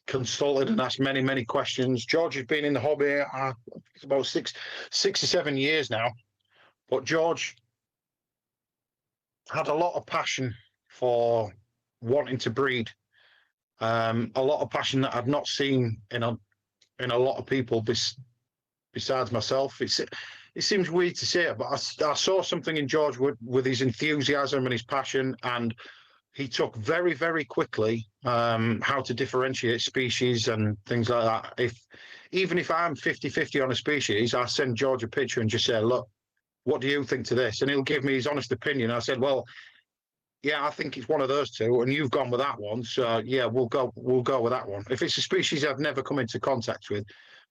consulted and asked many questions. George has been in the hobby it's about six or 7 years now, but George had a lot of passion for wanting to breed. A lot of passion that I've not seen in a lot of people besides myself. It seems weird to say it, but I saw something in George with his enthusiasm and his passion, and he took very quickly how to differentiate species and things like that. Even if I'm 50-50 on a species, I send George a picture and just say, look, what do you think to this? And he'll give me his honest opinion. I said, well, yeah, I think it's one of those two, and you've gone with that one. So yeah, we'll go with that one. If it's a species I've never come into contact with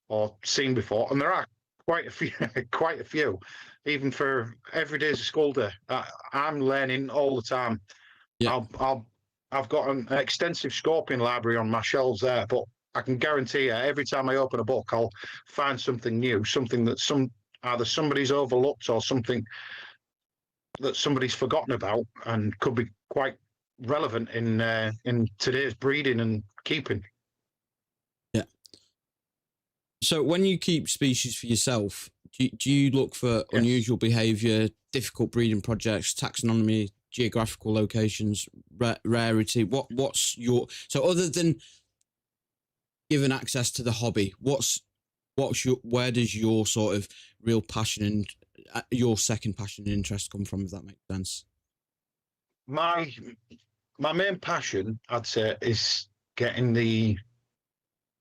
or seen before, and there are quite a few, even for every day as a school day. I'm learning all the time. Yeah. I've got an extensive scorpion library on my shelves there, but I can guarantee you, every time I open a book, I'll find something new, something that either somebody's overlooked or something that somebody's forgotten about, and could be quite relevant in today's breeding and keeping. Yeah. So when you keep species for yourself, do you look for unusual behaviour, difficult breeding projects, taxonomy, geographical locations, rarity? What's your, so other than given access to the hobby, where does your sort of real passion and your second passion and interest come from, if that makes sense? My main passion, I'd say, is getting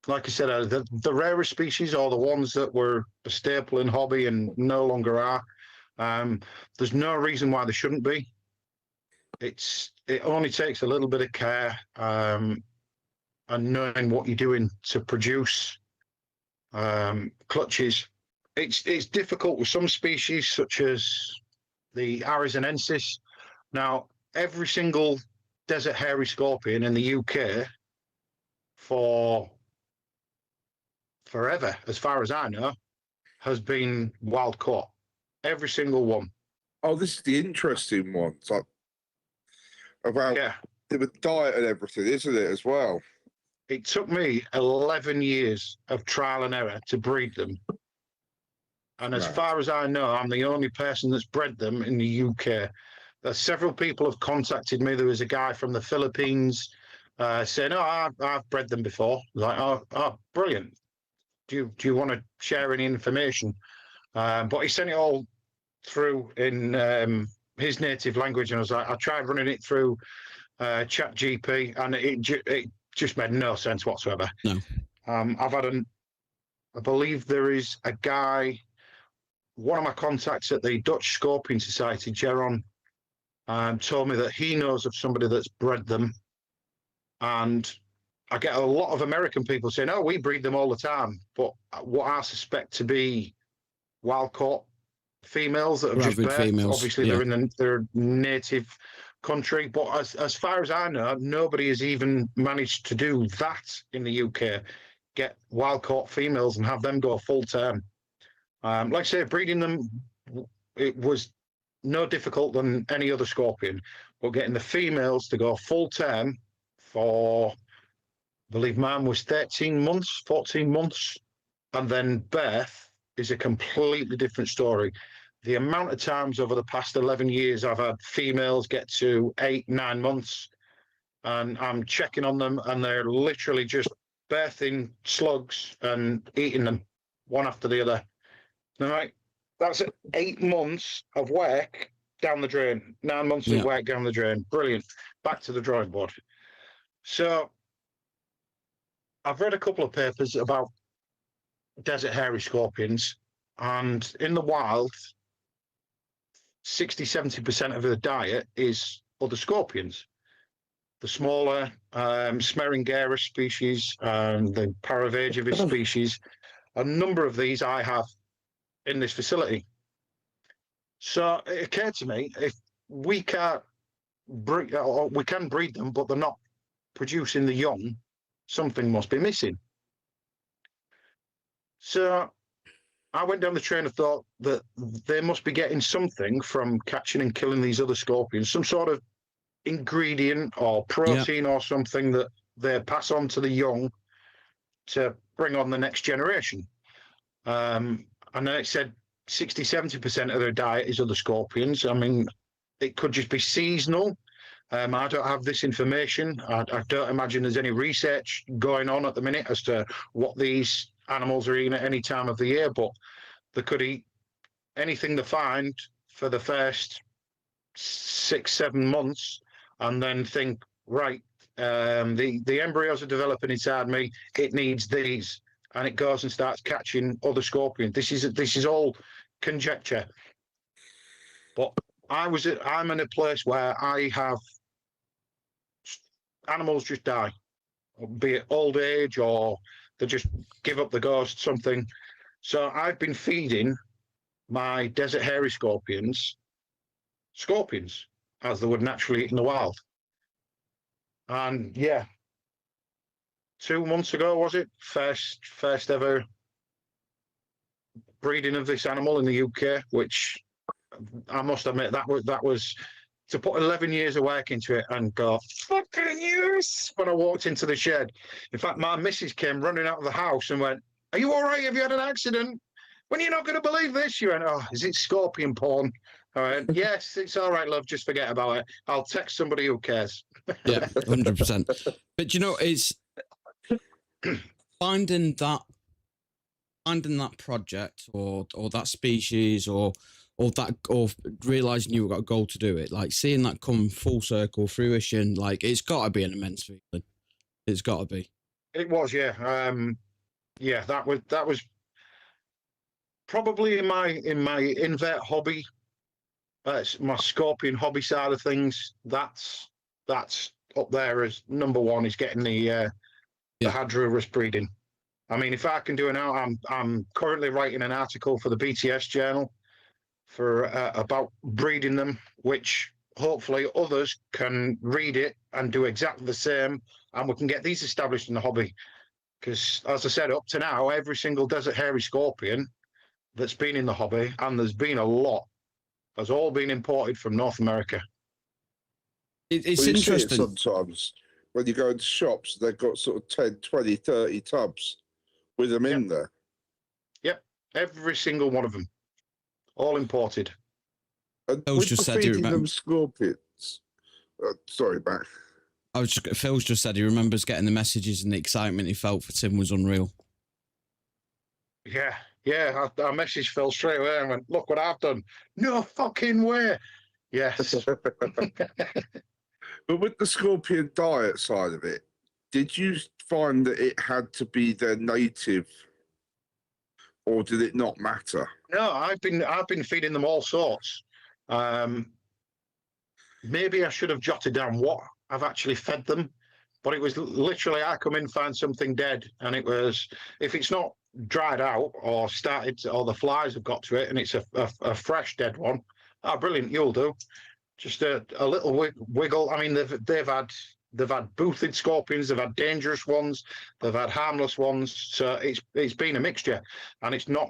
like I said, the rarest species, or the ones that were a staple in hobby and no longer are. There's no reason why they shouldn't be. It only takes a little bit of care and knowing what you're doing to produce clutches. It's difficult with some species, such as the Arizonensis. Now, every single desert hairy scorpion in the UK for forever, as far as I know, has been wild caught. Every single one. Oh, this is the interesting one. It's like about the diet and everything, isn't it, as well? It took me 11 years of trial and error to breed them. And as far as I know, I'm the only person that's bred them in the UK. Several people have contacted me. There was a guy from the Philippines saying, oh, I've bred them before. Like, oh, brilliant. Do you want to share any information? But he sent it all through in his native language, and I was like, I tried running it through ChatGPT, and it just made no sense whatsoever. No. I believe there is a guy, one of my contacts at the Dutch Scorpion Society, Geron, told me that he knows of somebody that's bred them, and I get a lot of American people saying, oh, we breed them all the time. But what I suspect to be wild-caught females that have just birthed, obviously they're in their native country. But as far as I know, nobody has even managed to do that in the UK, get wild-caught females and have them go full-term. Like I say, breeding them, it was no difficult than any other scorpion. But getting the females to go full-term for, I believe mine was 13 months, 14 months, and then birth is a completely different story. The amount of times over the past 11 years I've had females get to 8, 9 months, and I'm checking on them, and they're literally just birthing slugs and eating them one after the other. All right, that's 8 months of work down the drain, 9 months of work down the drain. Brilliant. Back to the drawing board. So I've read a couple of papers about desert hairy scorpions, and in the wild, 60-70% of the diet is other scorpions. The smaller Smerringerus species and the Paravagivis species, a number of these I have in this facility. So it occurred to me, if we can't breed, or we can breed them, but they're not producing the young, something must be missing. So I went down the train of thought that they must be getting something from catching and killing these other scorpions, some sort of ingredient or protein or something that they pass on to the young to bring on the next generation. And then it said 60-70% of their diet is other scorpions. I mean, it could just be seasonal. I don't have this information. I don't imagine there's any research going on at the minute as to what these animals are eating at any time of the year, but they could eat anything they find for the first 6-7 months and then think, right, the embryos are developing inside me, it needs these, and it goes and starts catching other scorpions. This is all conjecture. But I'm in a place where I have animals just die, be it old age or they just give up the ghost, something. So I've been feeding my desert hairy scorpions, as they would naturally eat in the wild. And yeah, 2 months ago, was it? First ever breeding of this animal in the UK, which I must admit that was to put 11 years of work into it and go, fucking yes, when I walked into the shed. In fact, my missus came running out of the house and went, are you all right? Have you had an accident? When you're not going to believe this, you went, oh, is it scorpion porn? I went, yes, it's all right, love, just forget about it. I'll text somebody who cares. Yeah, 100%. But you know, it's finding that project or that species or realizing you've got a goal to do it, like seeing that come full circle, fruition, like it's got to be an immense feeling. It's got to be. It was, yeah. Yeah, that was probably in my invert hobby, my scorpion hobby side of things. That's up there as number one, is getting the Hadrurus breeding. I mean, if I can do it now, I'm currently writing an article for the BTS journal for about breeding them, which hopefully others can read it and do exactly the same, and we can get these established in the hobby. Because, as I said, up to now, every single desert hairy scorpion that's been in the hobby, and there's been a lot, has all been imported from North America. It's interesting. Sometimes when you go into shops, they've got sort of 10, 20, 30 tubs with them in there. Yep, every single one of them. All imported. And Phil's just said you remember them scorpions. Sorry, Matt. Phil's just said he remembers getting the messages and the excitement he felt for Tim was unreal. Yeah. I messaged Phil straight away and went, look what I've done. No fucking way. Yes. But with the scorpion diet side of it, did you find that it had to be their native, or did it not matter? No, I've been feeding them all sorts. Maybe I should have jotted down what I've actually fed them, but it was literally I come in, find something dead, and it was, if it's not dried out or started, or the flies have got to it, and it's a fresh dead one, oh, brilliant, you'll do. Just a little wiggle. I mean, they've had boothed scorpions, they've had dangerous ones, they've had harmless ones. So it's been a mixture, and it's not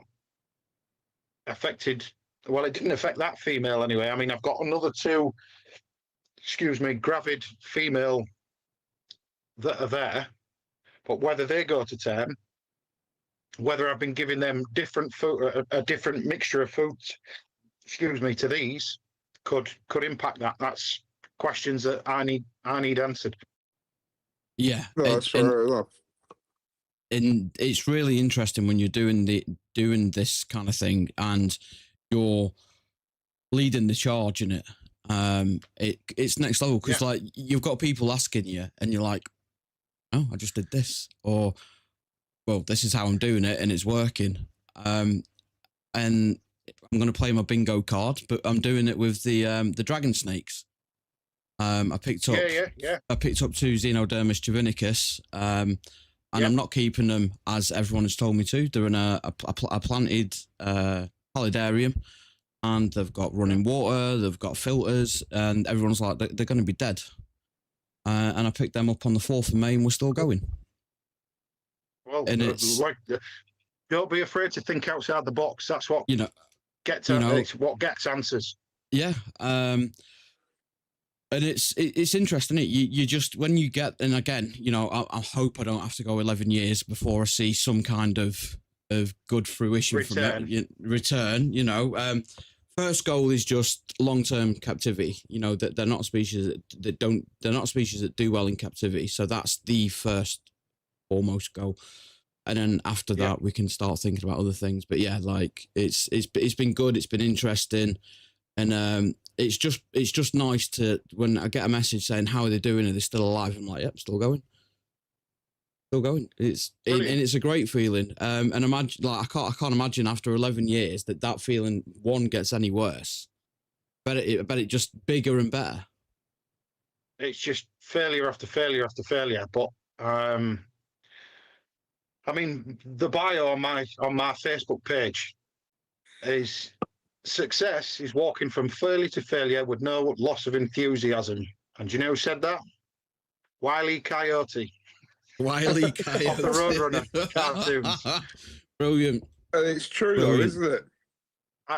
affected. Well, it didn't affect that female anyway. I mean, I've got another two, gravid female that are there, but whether they go to term, whether I've been giving them different food, a different mixture of foods, to these, could impact that. That's questions that I need answered. Yeah, No, that's fair enough. And it's really interesting when you're doing this kind of thing and you're leading the charge in it. It's next level because like you've got people asking you and you're like, oh, I just did this, or well, this is how I'm doing it and it's working. And I'm going to play my bingo card, but I'm doing it with the dragon snakes. I picked up I picked up two Xenodermis javanicus, and I'm not keeping them as everyone has told me to. They're in a planted paludarium, and they've got running water, they've got filters, and everyone's like, they're going to be dead. And I picked them up on the 4th of May, and we're still going. Well, and it's like, don't be afraid to think outside the box. That's what it's what gets answers. Yeah. And it's interesting. You just, when you get, and again, I hope I don't have to go 11 years before I see some kind of good fruition from it. Return. First goal is just long-term captivity. That they're not species they're not species that do well in captivity. So that's the first foremost goal. And then after that, we can start thinking about other things. But yeah, like it's been good. It's been interesting. And it's just nice to, when I get a message saying how are they doing, are they still alive? I'm like, yep, still going. And it's a great feeling. And imagine, like I can't imagine after 11 years that feeling one gets any worse. I bet it just bigger and better. It's just failure after failure after failure. But I mean, the bio on my Facebook page is success is walking from failure to failure with no loss of enthusiasm. And do you know who said that? Wile E. Coyote. Wile E. Coyote. Of the Roadrunner cartoons. Brilliant. And it's true, Brilliant. though, isn't it?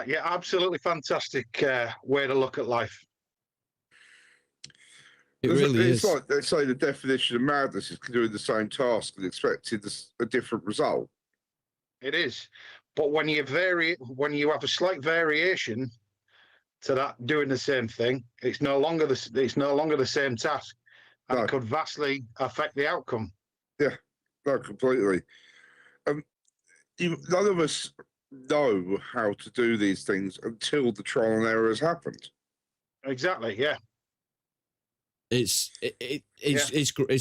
Yeah, absolutely fantastic way to look at life. It really it's is. like they say the definition of madness is doing the same task and expecting a different result. It is. But when you have a slight variation to that doing the same thing, it's no longer the same task. And it could vastly affect the outcome. Yeah, no, completely. None of us know how to do these things until the trial and error has happened. Exactly. Yeah. It's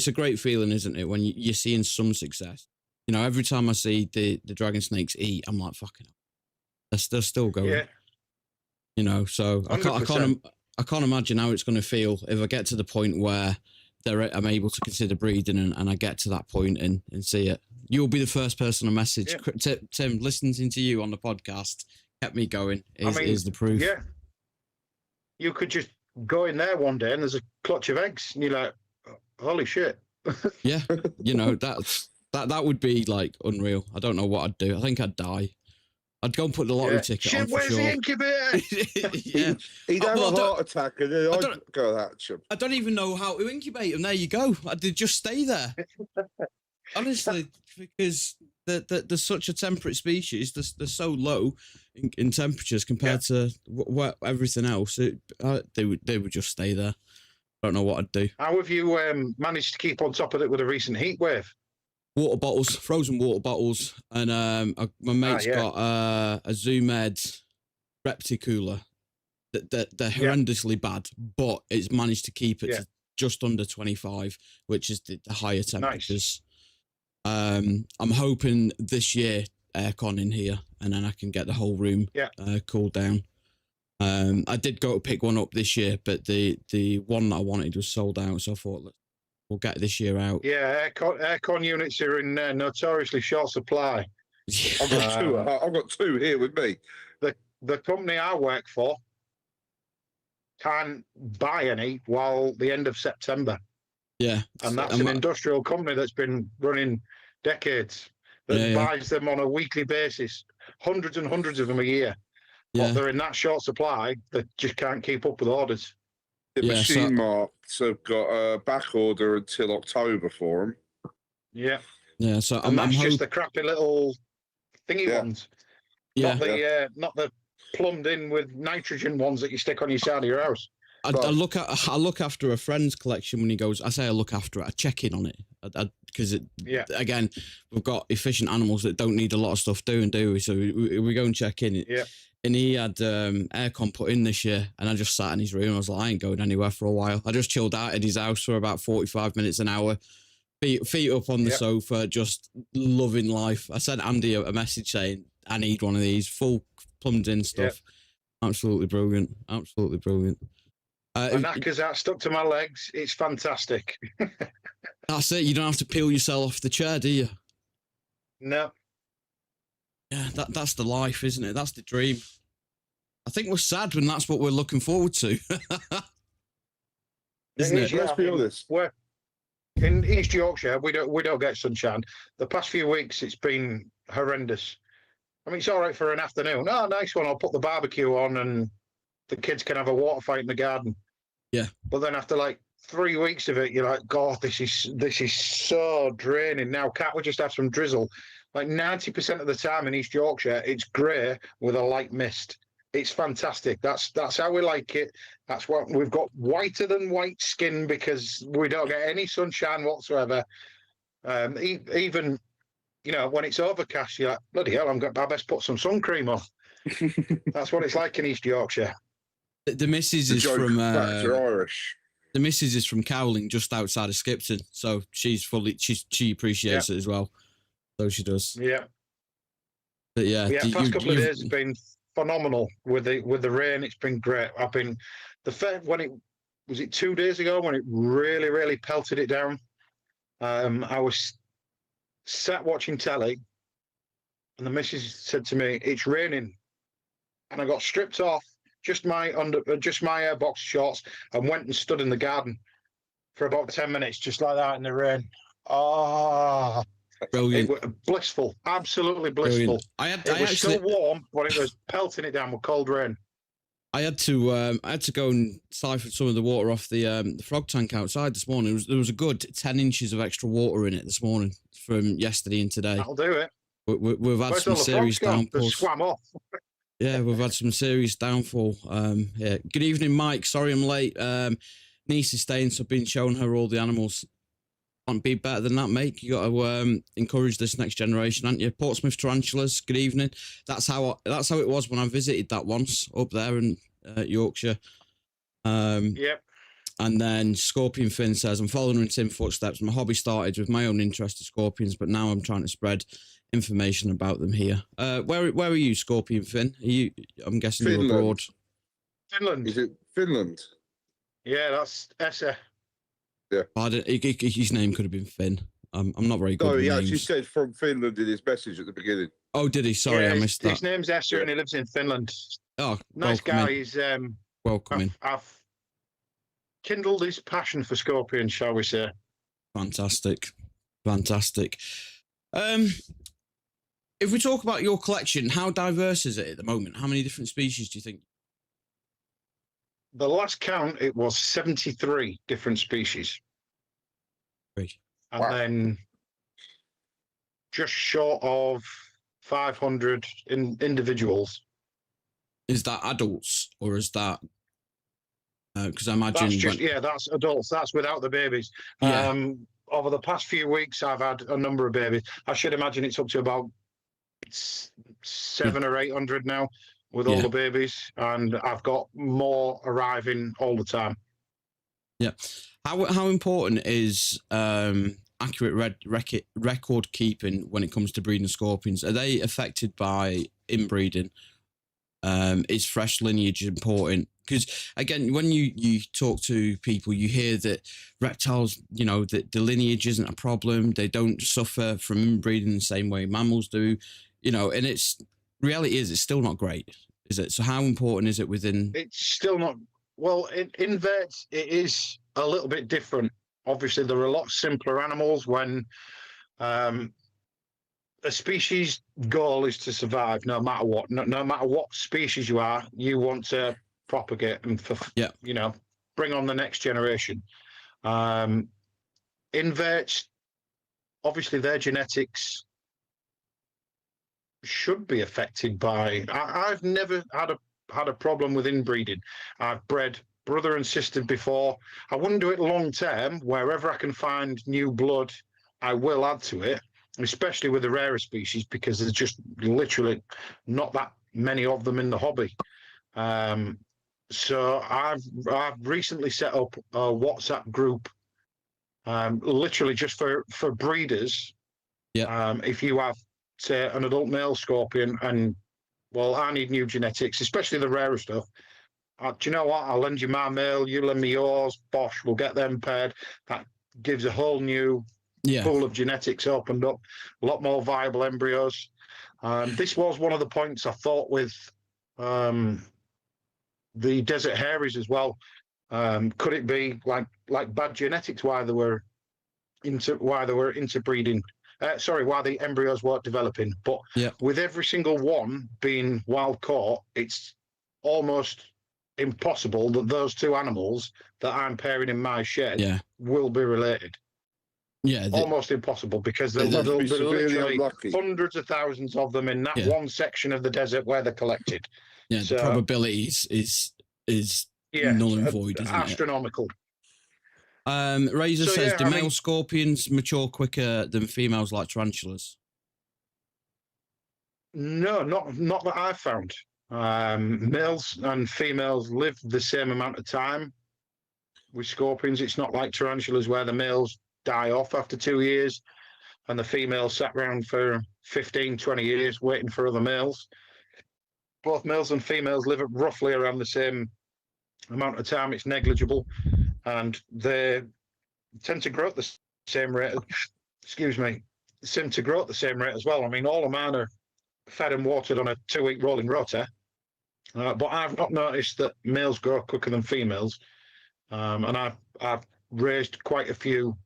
a great feeling, isn't it? When you're seeing some success. You know, every time I see the dragon snakes eat, I'm like, fucking hell. They're still going. Yeah. You know, so I can't imagine how it's going to feel if I get to the point where I'm able to consider breeding and I get to that point and see it. You'll be the first person I message. Yeah. Tim, listening to you on the podcast kept me going. Is the proof. Yeah. You could just go in there one day and there's a clutch of eggs and you're like, holy shit. Yeah. You know, that would be like unreal. I don't know what I'd do. I think I'd die. I'd go and put the lottery ticket on for where's sure. the incubator? Yeah. He'd have a heart attack and then I'd go that chip. I don't even know how to incubate them. There you go. They'd just stay there. Honestly, because they're such a temperate species. They're so low in temperatures compared to everything else. They would just stay there. I don't know what I'd do. How have you managed to keep on top of it with a recent heat wave? Water bottles, frozen water bottles, and my mate's got a M.A.D Reproduction. They're horrendously bad, but it's managed to keep it to just under 25, which is the higher temperatures. Nice. I'm hoping this year aircon in here, and then I can get the whole room cooled down. I did go to pick one up this year, but the one that I wanted was sold out, so I thought we'll get this year out. Yeah, aircon units are in notoriously short supply. I've got two here with me. The company I work for can't buy any while the end of September. Yeah. And that's an industrial company that's been running decades that buys them on a weekly basis, hundreds and hundreds of them a year. But they're in that short supply that just can't keep up with orders. The machine marks have got a back order until October for them. Yeah. Yeah, so that's just the crappy little thingy ones. Yeah. Not the plumbed in with nitrogen ones that you stick on your side of your house. I look after a friend's collection when he goes. I say I look after it. I check in on it because again, we've got efficient animals that don't need a lot of stuff doing, do we? So we go and check in. Yeah. And he had aircon put in this year, and I just sat in his room. I was like, I ain't going anywhere for a while. I just chilled out at his house for about 45 minutes, an hour, feet up on the sofa, just loving life. I sent Andy a message saying, I need one of these, full plumbed in stuff. Yeah. Absolutely brilliant. Absolutely brilliant. My knackers out stuck to my legs. It's fantastic. That's it. You don't have to peel yourself off the chair, do you? No. Yeah, that's the life, isn't it? That's the dream. I think we're sad when that's what we're looking forward to. Isn't it? Let's be honest. We're in East Yorkshire. We don't get sunshine. The past few weeks, it's been horrendous. I mean, it's all right for an afternoon. Oh, nice one. I'll put the barbecue on and the kids can have a water fight in the garden. Yeah. But then after like 3 weeks of it, you're like, God, this is so draining. Now, can't we just have some drizzle? Like 90% of the time in East Yorkshire, it's grey with a light mist. It's fantastic. That's how we like it. That's what we've got, whiter than white skin because we don't get any sunshine whatsoever. Even, when it's overcast, you're like, bloody hell, I best put some sun cream on. That's what it's like in East Yorkshire. The missus is from Irish. The missus is from Cowling, just outside of Skipton, so she appreciates it as well. So she does. Yeah. But past couple of days has been phenomenal with the rain. It's been great. When it was it 2 days ago when it really pelted it down. I was sat watching telly, and the missus said to me, "It's raining," and I got stripped off just my boxer shorts and went and stood in the garden for about 10 minutes, just like that in the rain. Oh, Brilliant. It was blissful, absolutely blissful. Brilliant. It was still warm, but it was pelting it down with cold rain. I had to go and siphon some of the water off the frog tank outside this morning. There was a good 10 inches of extra water in it this morning from yesterday and today. That'll do it. We've had some serious downpours. Swam off. Yeah, we've had some serious downfall. Yeah. Good evening, Mike. Sorry I'm late. Niece is staying, so I've been showing her all the animals. Can't be better than that, mate. You got to encourage this next generation, haven't you? Portsmouth tarantulas. Good evening. That's how it was when I visited that once up there in Yorkshire. Yep. And then Scorpion Finn says, "I'm following in Tim's footsteps. My hobby started with my own interest in scorpions, but now I'm trying to spread information about them here." Where are you, Scorpion Finn? I'm guessing Finland. you're abroad. Finland. Is it Finland? Yeah, that's Essa. Yeah. His name could have been Finn. I'm not very good No, with he names. actually said from Finland in his message at the beginning. Oh, did he? Sorry, Yeah, I missed that. His name's Essa, and he lives in Finland. Oh, Nice welcome guy. in. He's Welcome in. I've kindled his passion for scorpions, shall we say? Fantastic. If we talk about your collection, how diverse is it at the moment? How many different species do you think? The last count, it was 73 different species. Great. And Wow. then just short of 500 Is individuals. that adults or is that? Because I imagine That's adults. That's without the babies. Yeah. Over the past few weeks, I've had a number of babies. I should imagine it's up to about 700 or 800 now with all the babies, and I've got more arriving all the time. Yeah. How important is accurate record keeping when it comes to breeding scorpions? Are they affected by inbreeding? Is fresh lineage important? Because again, when you talk to people, you hear that reptiles, that the lineage isn't a problem. They don't suffer from inbreeding the same way mammals do, and reality is it's still not great, is it? So how important is it within? It's still not. Well, in vets, it is a little bit different. Obviously, there are a lot simpler animals when a species' goal is to survive no matter what. No matter what species you are, you want to propagate and bring on the next generation. Inverts, obviously, their genetics should be affected by. I've never had a problem with inbreeding. I've bred brother and sister before. I wouldn't do it long term. Wherever I can find new blood, I will add to it, especially with the rarer species, because there's just literally not that many of them in the hobby. So I've recently set up a WhatsApp group, literally just for breeders. Yeah. If you have, say, an adult male scorpion and, well, I need new genetics, especially the rarer stuff. Do you know what? I'll lend you my male, you lend me yours. Bosh, we'll get them paired. That gives a whole new pool of genetics opened up, a lot more viable embryos. This was one of the points I thought with the desert hairies as well. Could it be like bad genetics why they were into breeding? Why the embryos weren't developing. But with every single one being wild caught, it's almost impossible that those two animals that I'm pairing in my shed will be related. Yeah, almost impossible, because there are literally hundreds of thousands of them in that one section of the desert where they're collected. Yeah, so, the probability is null and void, isn't astronomical. Razor says, do male scorpions mature quicker than females like tarantulas? No, not that I've found. Males and females live the same amount of time with scorpions. It's not like tarantulas where the males die off after 2 years and the females sat around for 15, 20 years waiting for other males. both males and females live at roughly around the same amount of time. It's negligible, and they tend to grow at the same rate. Excuse me, seem to grow at the same rate as well. I mean, all of mine are fed and watered on a 2-week rolling rota, but I've not noticed that males grow quicker than females, and I've raised quite a few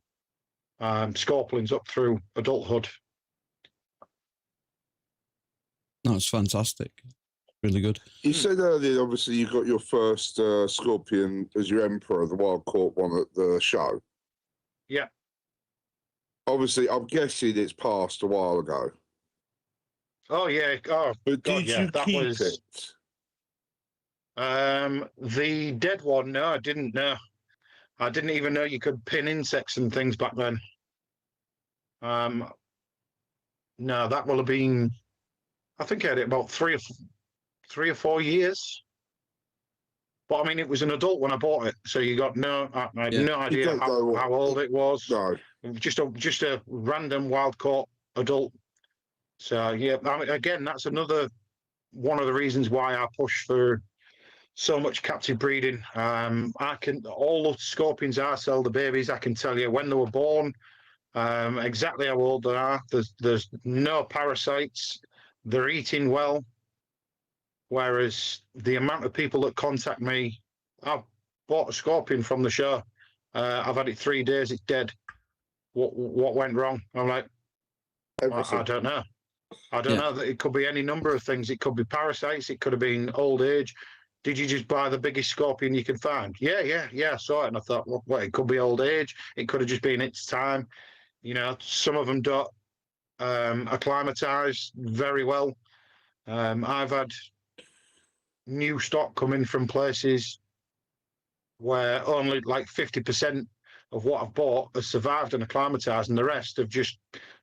scorplings up through adulthood. No, it's fantastic. Really good. You said earlier, obviously, you got your first scorpion as your emperor, the wild caught one at the show. Yeah. Obviously, I'm guessing it's passed a while ago. Oh yeah. Oh, But God, did yeah. you That keep was it? the dead one. No, I didn't know. I didn't even know you could pin insects and things back then. No, that will have been. I think I had it about 3 or 4 years. But I mean, it was an adult when I bought it, so you got I had Yeah. no idea how old it was. No. Just a random wild caught adult. So yeah, I mean, again, that's another one of the reasons why I push for so much captive breeding. I can all the scorpions I sell, the babies, I can tell you when they were born, exactly how old they are. There's no parasites. They're eating well. Whereas the amount of people that contact me, I've bought a scorpion from the show. I've had it 3 days. It's dead. What went wrong? I'm like, I don't know. I don't know. It could be any number of things. It could be parasites. It could have been old age. Did you just buy the biggest scorpion you can find? Yeah. I saw it and I thought, well, it could be old age. It could have just been its time. You know, some of them don't acclimatise very well. I've had new stock coming from places where only like 50% of what I've bought has survived and acclimatised, and the rest have just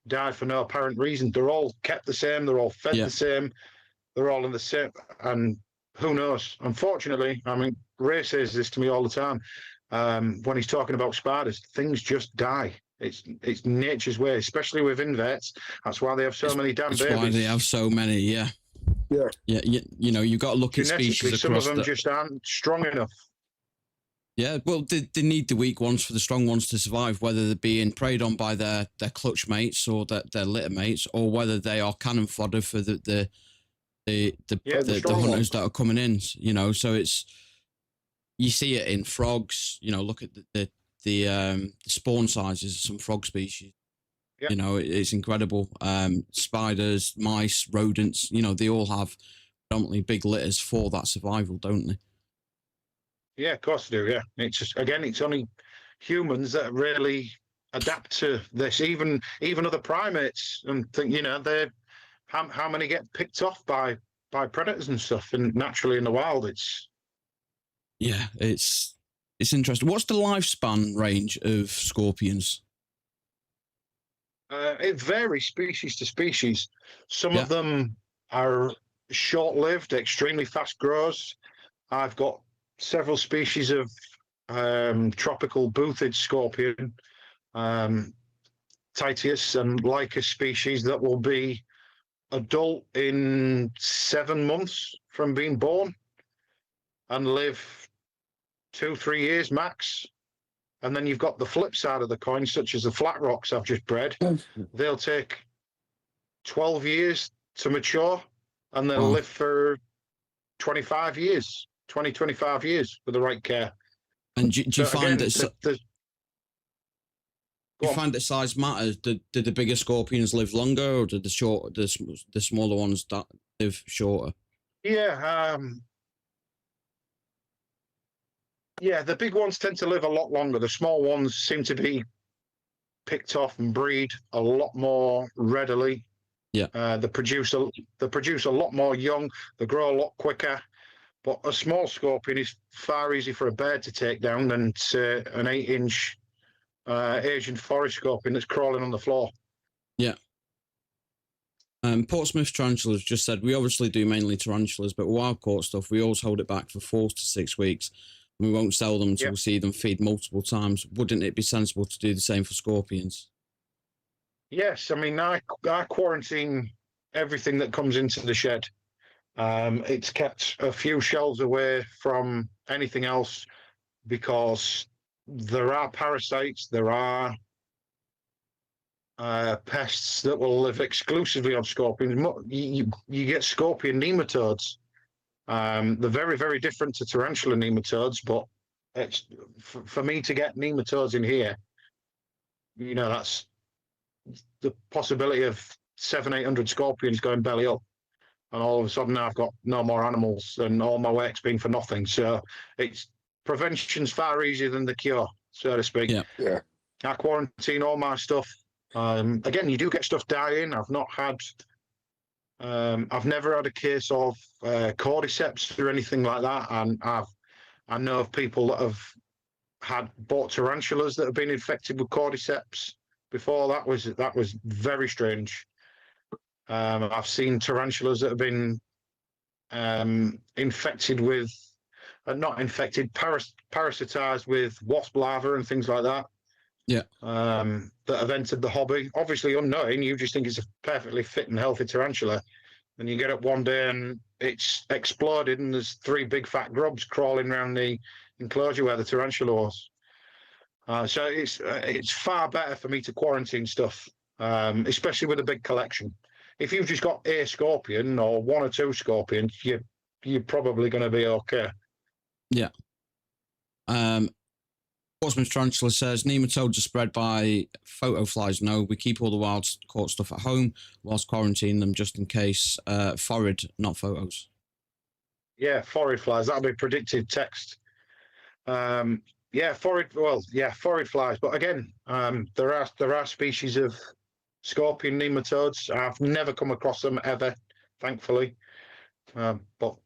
died for no apparent reason. They're all kept the same. They're all fed the same. They're all in the same. And who knows? Unfortunately, I mean, Ray says this to me all the time when he's talking about spiders. Things just die. It's nature's way, especially with inverts. That's why they have so many damn babies. That's why they have so many. Yeah. You know, you've got to look at species across. Some of them just aren't strong enough. Yeah, well, they need the weak ones for the strong ones to survive, whether they're being preyed on by their clutch mates or their litter mates, or whether they are cannon fodder for the hunters that are coming in. You know, so you see it in frogs. You know, look at the spawn sizes of some frog species. Yep. You know, it's incredible. Spiders, mice, rodents, you know, they all have predominantly big litters for that survival, don't they? Yeah, of course they do, yeah. It's just, again, it's only humans that really adapt to this. Even other primates, and think, you know, how many get picked off by predators and stuff, and naturally in the wild, it's interesting. What's the lifespan range of scorpions? It varies species to species. Some of them are short-lived, extremely fast growers. I've got several species of tropical boothid scorpion, Titius and Lycus species that will be adult in 7 months from being born and live 2-3 years max. And then you've got the flip side of the coin, such as the flat rocks I've just bred. They'll take 12 years to mature, and they'll live for 25 years with the right care. And do you find that you find that size matters? Did the bigger scorpions live longer, or did the smaller ones that live shorter? Yeah, the big ones tend to live a lot longer. The small ones seem to be picked off and breed a lot more readily. Yeah, they produce a lot more young. They grow a lot quicker. But a small scorpion is far easier for a bird to take down than, say, an 8-inch Asian forest scorpion that's crawling on the floor. Yeah. Portsmouth Tarantulas just said, we obviously do mainly tarantulas, but wild caught stuff, we always hold it back for 4 to 6 weeks. We won't sell them until we see them feed multiple times. Wouldn't it be sensible to do the same for scorpions? Yes, I mean, I quarantine everything that comes into the shed. It's kept a few shelves away from anything else because there are parasites, there are pests that will live exclusively on scorpions. You get scorpion nematodes. They're very, very different to tarantula nematodes, but it's for me to get nematodes in here, that's the possibility of 700-800 scorpions going belly up. And all of a sudden I've got no more animals and all my work's been for nothing. So prevention's far easier than the cure, so to speak. Yeah. I quarantine all my stuff. Again, you do get stuff dying. I've never had a case of cordyceps or anything like that. And I know of people that have bought tarantulas that have been infected with cordyceps before. That was very strange. I've seen tarantulas that have been infected with, not infected, parasitized with wasp larvae and things like that. Yeah. That have entered the hobby. Obviously unknowing, you just think it's a perfectly fit and healthy tarantula. And you get up one day and it's exploded and there's 3 big fat grubs crawling around the enclosure where the tarantula was. So it's far better for me to quarantine stuff, especially with a big collection. If you've just got a scorpion or 1 or 2 scorpions, you're probably going to be okay. Yeah. Sportsman's Tarantula says nematodes are spread by photoflies. No, we keep all the wild caught stuff at home whilst quarantining them just in case. Forrid, not photos. Yeah, forrid flies. That'll be predictive text. Forrid flies. But again, there are species of scorpion nematodes. I've never come across them ever, thankfully. But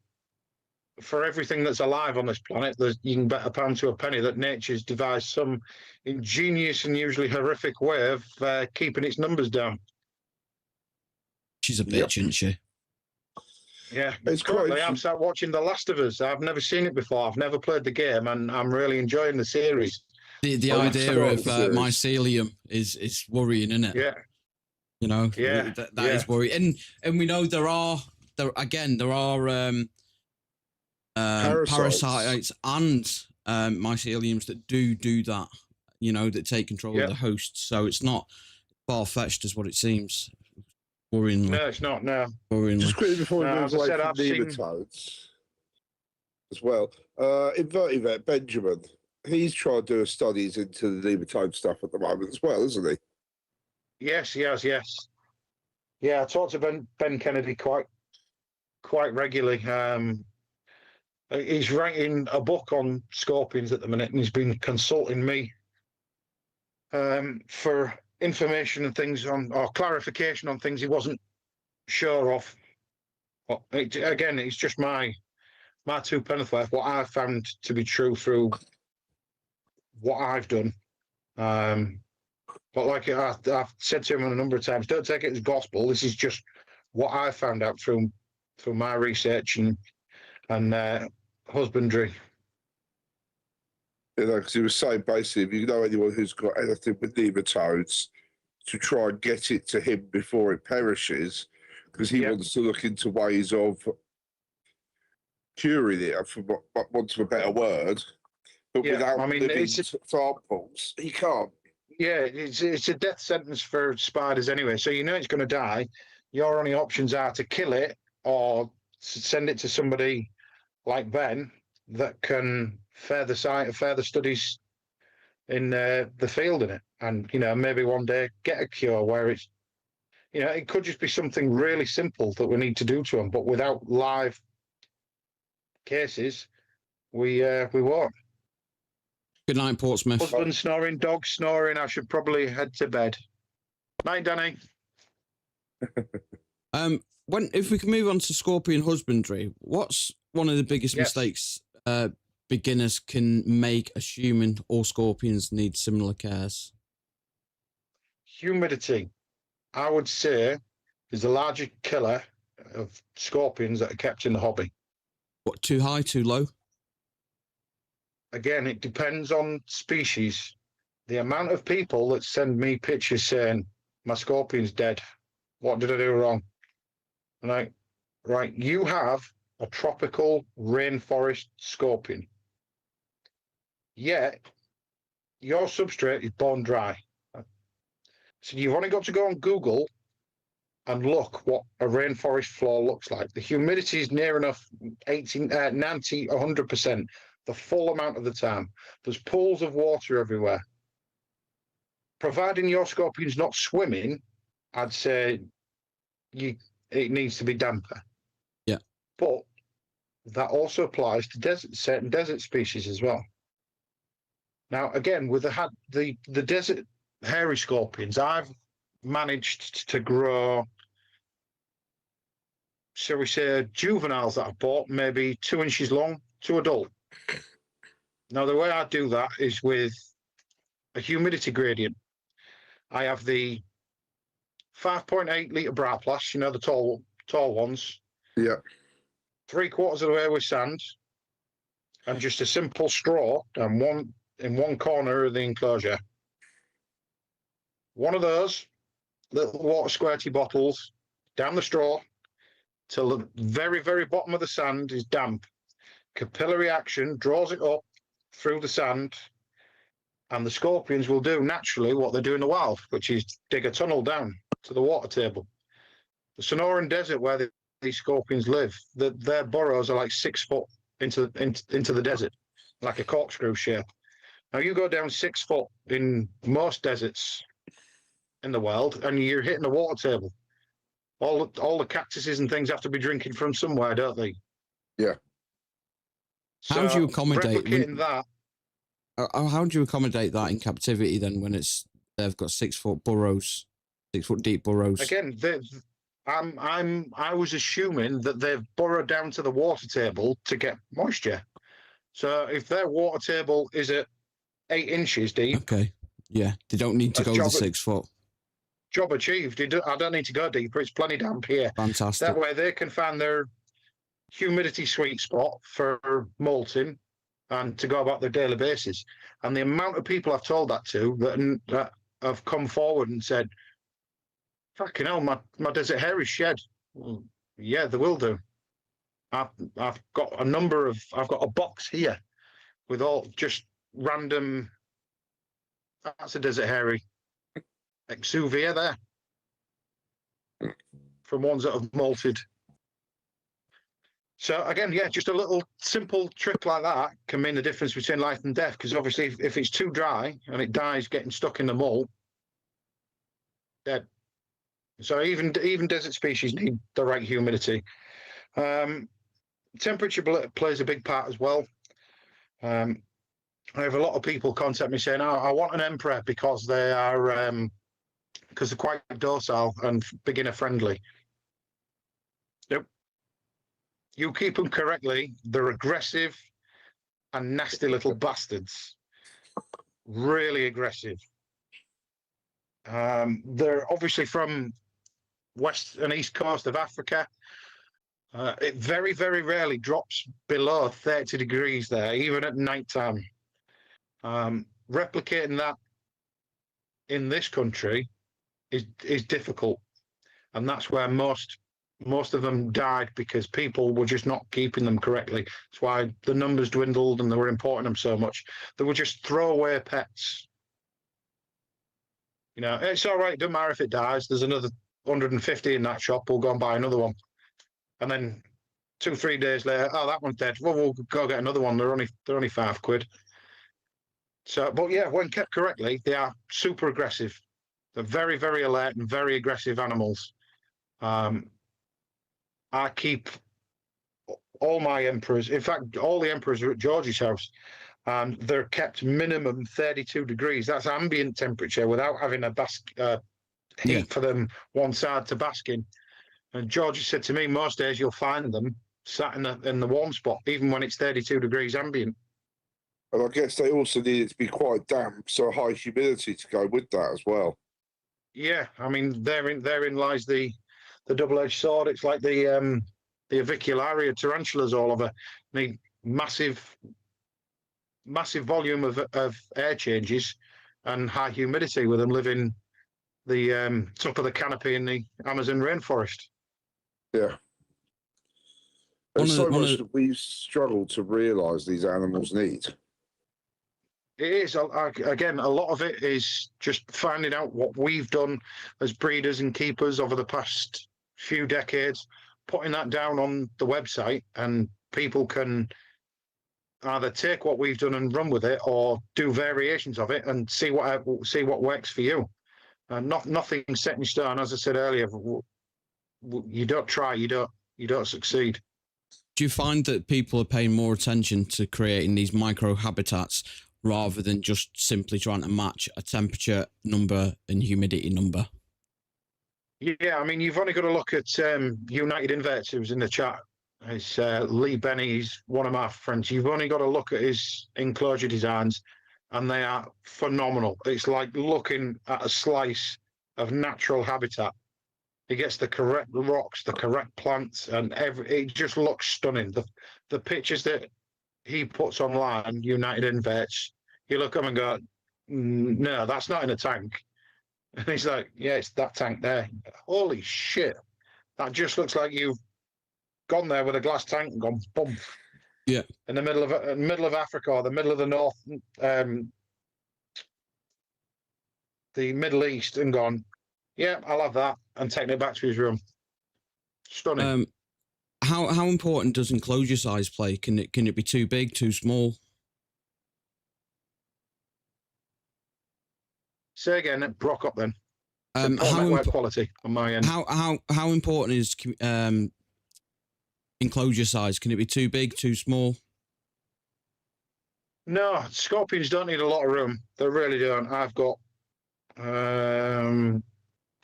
for everything that's alive on this planet, you can bet a pound to a penny that nature's devised some ingenious and usually horrific way of keeping its numbers down. She's a bitch, isn't she? Yeah, it's currently I'm sat watching The Last of Us. I've never seen it before. I've never played the game, and I'm really enjoying the series. The idea of mycelium is worrying, isn't it? Yeah. That is worrying. And we know there are parasites and myceliums that do that, that take control of the host. So it's not far-fetched as what it seems. Worryingly. No, it's not, no. Worryingly. Just quickly before we move away from nematodes as well, Invertebrate Benjamin, he's trying to do studies into the nematode stuff at the moment as well, isn't he? Yes. Yeah, I talk to Ben Kennedy quite regularly. He's writing a book on scorpions at the minute, and he's been consulting me for information and things or clarification on things he wasn't sure of. But it's just my 2 pence worth, what I've found to be true through what I've done. But like I've said to him a number of times, don't take it as gospel. This is just what I found out through my research and husbandry. Because he was saying basically, if you know anyone who's got anything with nematodes, to try and get it to him before it perishes, because he wants to look into ways of curing it, for want of a better word. But without living samples, he can't. Yeah, it's a death sentence for spiders anyway. So it's going to die. Your only options are to kill it or send it to somebody like Ben that can further studies in the field in it, and maybe one day get a cure where it's it could just be something really simple that we need to do to them, but without live cases, we won't. Good night, Portsmouth. Husband snoring, dog snoring. I should probably head to bed. Night, Danny. If we can move on to scorpion husbandry, what's one of the biggest mistakes beginners can make, assuming all scorpions need similar cares? Humidity, I would say, is the largest killer of scorpions that are kept in the hobby. What, too high, too low? Again, it depends on species. The amount of people that send me pictures saying, my scorpion's dead. What did I do wrong? right? You have a tropical rainforest scorpion, yet your substrate is bone dry. So you've only got to go on Google and look what a rainforest floor looks like. The humidity is near enough 90, 100%, the full amount of the time. There's pools of water everywhere. Providing your scorpion's not swimming, I'd say it needs to be damper. Yeah. But that also applies to certain desert species as well. Now, again, with the desert hairy scorpions, I've managed to grow, shall we say, juveniles that I've bought, maybe 2 inches long to adult. Now, the way I do that is with a humidity gradient. I have the 5.8 litre Braplas, the tall ones. Yeah. 3/4 of the way with sand, and just a simple straw and in one corner of the enclosure. One of those little water squirty bottles down the straw till the very, very bottom of the sand is damp. Capillary action draws it up through the sand, and the scorpions will do naturally what they do in the wild, which is dig a tunnel down to the water table. The Sonoran Desert, where these scorpions live, their burrows are like 6 foot into the desert, like a corkscrew shape. Now you go down 6 foot in most deserts in the world, and you're hitting the water table. All the cactuses and things have to be drinking from somewhere, don't they? Yeah. How do you accommodate that? How do you accommodate that in captivity then when they've got 6 foot burrows, 6 foot deep burrows? Again, I was assuming that they've burrowed down to the water table to get moisture. So if their water table is at 8 inches deep, okay, yeah, they don't need to go to 6 foot. Job achieved. I don't need to go deeper. It's plenty damp here. Fantastic. That way they can find their humidity sweet spot for molting and to go about their daily basis. And the amount of people I've told that to that have come forward and said, fucking hell, my desert hair is shed. Well, yeah, they will do. I've got a box here with all just random, that's a desert hairy exuvia there from ones that have molted. So again, yeah, just a little simple trick like that can mean the difference between life and death, because obviously if it's too dry and it dies getting stuck in the mold, dead. So even desert species need the right humidity. Temperature plays a big part as well. I have a lot of people contact me saying, I want an emperor because they are because they're quite docile and beginner friendly. Nope. You keep them correctly, they're aggressive and nasty little bastards. Really aggressive. They're obviously from west and east coast of Africa. It very, very rarely drops below 30 degrees there, even at night time. Replicating that in this country is difficult, and that's where most of them died, because people were just not keeping them correctly. That's why the numbers dwindled and they were importing them so much. They were just throwaway pets. It's all right, doesn't matter if it dies, there's another 150 in that shop, we'll go and buy another one. And then 2-3 days later, oh, that one's dead, well, we'll go get another one, they're only £5. So, but yeah, when kept correctly, they are super aggressive. They're very, very alert and very aggressive animals. I keep all my emperors, in fact, all the emperors are at George's house, and they're kept minimum 32 degrees. That's ambient temperature without having a heat for them one side to bask in. And George said to me, most days you'll find them sat in the warm spot, even when it's 32 degrees ambient. And I guess they also need it to be quite damp, so high humidity to go with that as well. Yeah, I mean, therein lies the double-edged sword. It's like the avicularia tarantulas all over. Need massive volume of air changes and high humidity with them living the top of the canopy in the Amazon rainforest. Yeah. There's so much that we struggle to realise these animals need. It is. Again, a lot of it is just finding out what we've done as breeders and keepers over the past few decades, putting that down on the website, and people can either take what we've done and run with it, or do variations of it and see what works for you. Nothing set in stone. As I said earlier, you don't try, you don't succeed. Do you find that people are paying more attention to creating these micro habitats rather than just simply trying to match a temperature number and humidity number? Yeah, I mean, you've only got to look at United Inverts, who's in the chat. It's Lee Benny, he's one of my friends. You've only got to look at his enclosure designs, and they are phenomenal. It's like looking at a slice of natural habitat. He gets the correct rocks, the correct plants, and it just looks stunning. The pictures that he puts online, United Inverts, you look at them and go, no, that's not in a tank. And he's like, yeah, it's that tank there. Holy shit. That just looks like you've gone there with a glass tank and gone, boom. Yeah. In the middle of Africa, or the middle of the North, the Middle East, and gone, yeah, I'll have that, and taking it back to his room. Stunning. How important does enclosure size play? Can it be too big, too small? Say again, it broke up then. How quality on my end. How important is enclosure size? Can it be too big, too small? No, scorpions don't need a lot of room. They really don't. I've got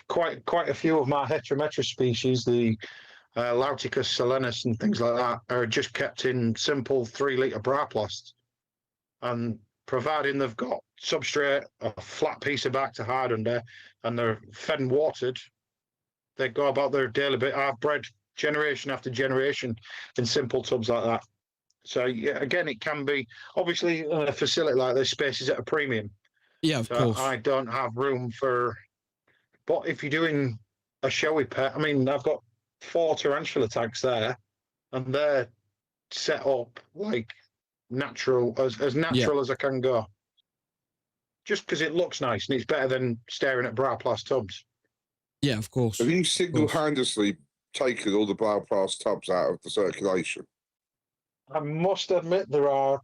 quite a few of my heterometra species, the Lauticus solenus and things like that, are just kept in simple 3-litre Braplast. And providing they've got substrate, a flat piece of bark to hide under, and they're fed and watered, they go about their daily bit. I've bred generation after generation in simple tubs like that. So yeah, again, it can be, obviously in a facility like this, space is at a premium. Yeah, of course. I don't have room for, but if you're doing a showy pet, I mean, I've got 4 tarantula tanks there, and they're set up like natural, as natural as I can go. Just because it looks nice, and it's better than staring at Braplast tubs. Yeah, of course. Have you single-handedly taken all the Braplast tubs out of the circulation? I must admit there are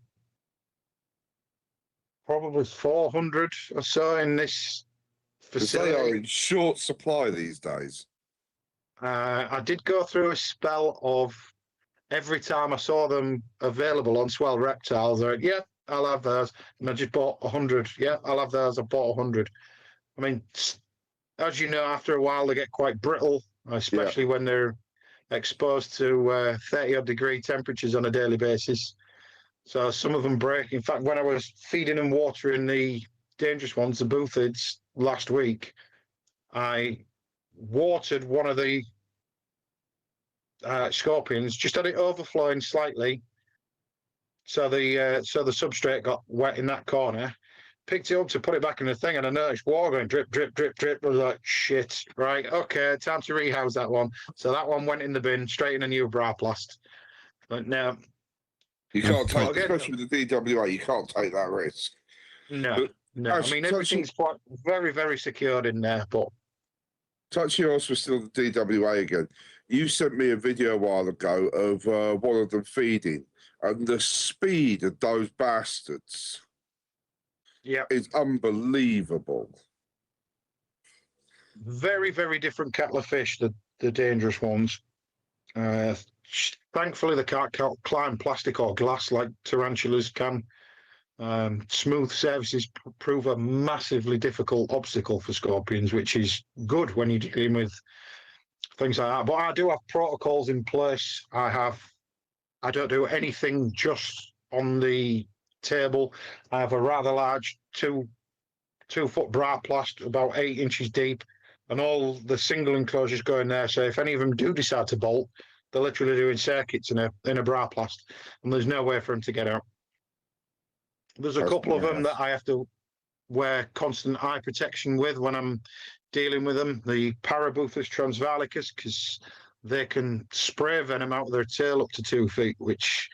probably 400 or so in this facility. They are in short supply these days. I did go through a spell of every time I saw them available on Swell Reptiles, I went, yeah, I'll have those. And I just bought 100. Yeah, I'll have those. I bought 100. I mean, as you know, after a while, they get quite brittle, especially when they're exposed to 30-odd degree temperatures on a daily basis. So some of them break. In fact, when I was feeding and watering the dangerous ones, the Boothids, last week, I watered one of the scorpions, just had it overflowing slightly, so the substrate got wet in that corner. Picked it up to put it back in the thing, and I noticed water going drip, drip, drip, drip. I was like, shit, right, okay, time to rehouse that one. So that one went in the bin, straight in a new Braplast. But now, you can't take, especially with the DWA, you can't take that risk. No. I mean, everything's quite very, very secured in there. But touching on still the DWA again, you sent me a video a while ago of one of them feeding, and the speed of those bastards is unbelievable. Very, very different kettle of fish, the dangerous ones. Thankfully, they can't climb plastic or glass like tarantulas can. Smooth surfaces prove a massively difficult obstacle for scorpions, which is good when you're dealing with things like that. But I do have protocols in place. I don't do anything just on the table. I have a rather large 2-foot Braplast, about 8 inches deep, and all the single enclosures go in there. So if any of them do decide to bolt, they're literally doing circuits in a Braplast, and there's no way for them to get out. There's a couple of them that I have to wear constant eye protection with when I'm dealing with them. The Parabuthus transvalicus, because they can spray venom out of their tail up to 2 feet, which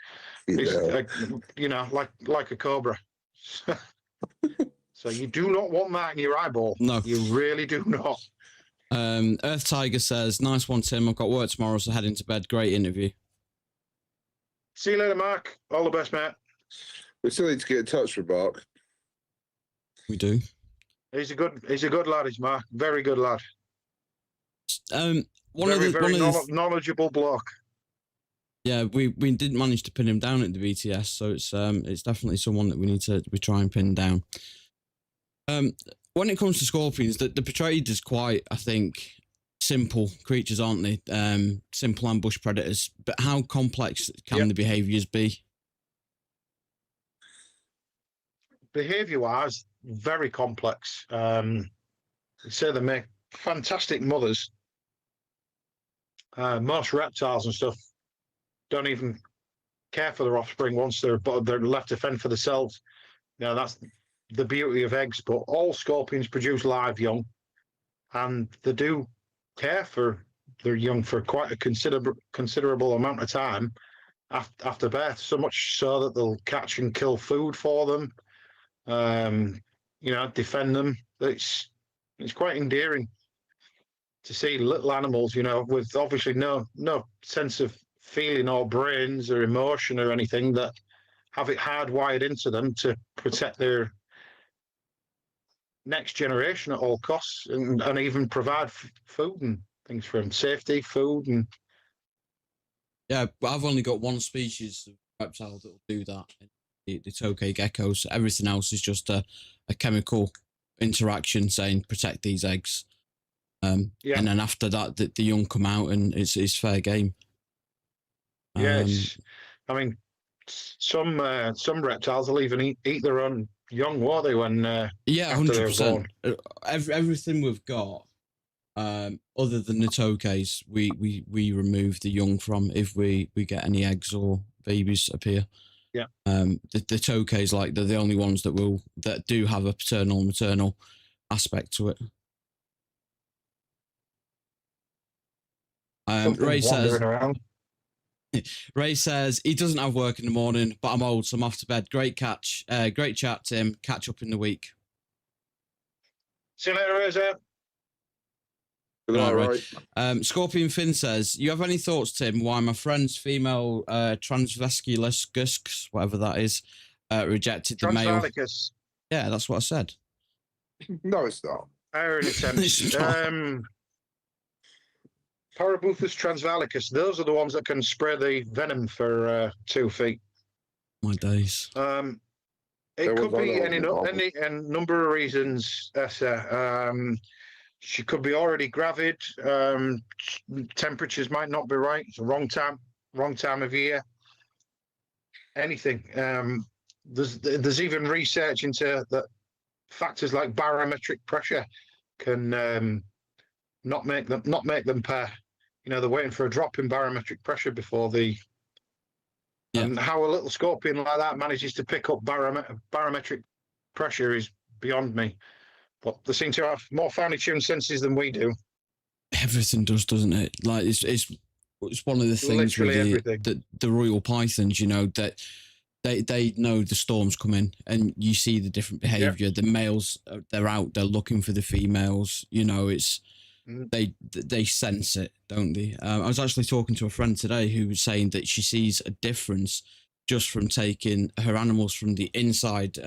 is, like a cobra. So you do not want that in your eyeball. No. You really do not. Earth Tiger says, nice one, Tim. I've got work tomorrow, so heading to bed. Great interview. See you later, Mark. All the best, mate. We still need to get in touch with Mark. We do. He's a good lad, is Mark. Very good lad. Very knowledgeable bloke. Yeah, we didn't manage to pin him down at the BTS, so it's definitely someone that we try and pin down. When it comes to scorpions, they're portrayed as quite, I think, simple creatures, aren't they? Simple ambush predators. But how complex can the behaviours be? Behaviour-wise, very complex. They say they make fantastic mothers. Most reptiles and stuff don't even care for their offspring once they're left to fend for themselves. That's the beauty of eggs. But all scorpions produce live young, and they do care for their young for quite a considerable amount of time after birth. So much so that they'll catch and kill food for them. Defend them. It's quite endearing to see little animals, with obviously no sense of feeling or brains or emotion or anything, that have it hardwired into them to protect their next generation at all costs, and even provide food and things for them, safety, food, and yeah. I've only got one species of reptile that will do that. The tokay geckos. Everything else is just a chemical interaction saying protect these eggs. And then after that, the young come out and it's fair game. Some reptiles will even eat their own young, won't they? When 100%. Everything we've got, other than the tokays, we remove the young from if we get any eggs or babies appear. Yeah. The tokays, like, they're the only ones that do have a paternal and maternal aspect to it. Ray says he doesn't have work in the morning, but I'm old, so I'm off to bed. Great catch. Great chat, Tim. Catch up in the week. See you later, Ray. Right. Scorpion Finn says, you have any thoughts, Tim, why my friend's female transvesculuscus, whatever that is, rejected the male? Yeah, that's what I said. No, it's not. Parabuthus transvalicus, those are the ones that can spray the venom for 2 feet. My days. It could be any number of reasons, Esther. She could be already gravid. Temperatures might not be right. It's the wrong time of year. Anything. There's even research into that factors like barometric pressure can not make them pair. They're waiting for a drop in barometric pressure before and how a little scorpion like that manages to pick up barometric pressure is beyond me. But they seem to have more finely tuned senses than we do. Everything does, doesn't it? Like it's one of the things with the royal pythons, that they know the storm's coming, and you see the different behaviour. Yeah. The males, they're out, they're looking for the females. It's they sense it, don't they? I was actually talking to a friend today who was saying that she sees a difference just from taking her animals from the inside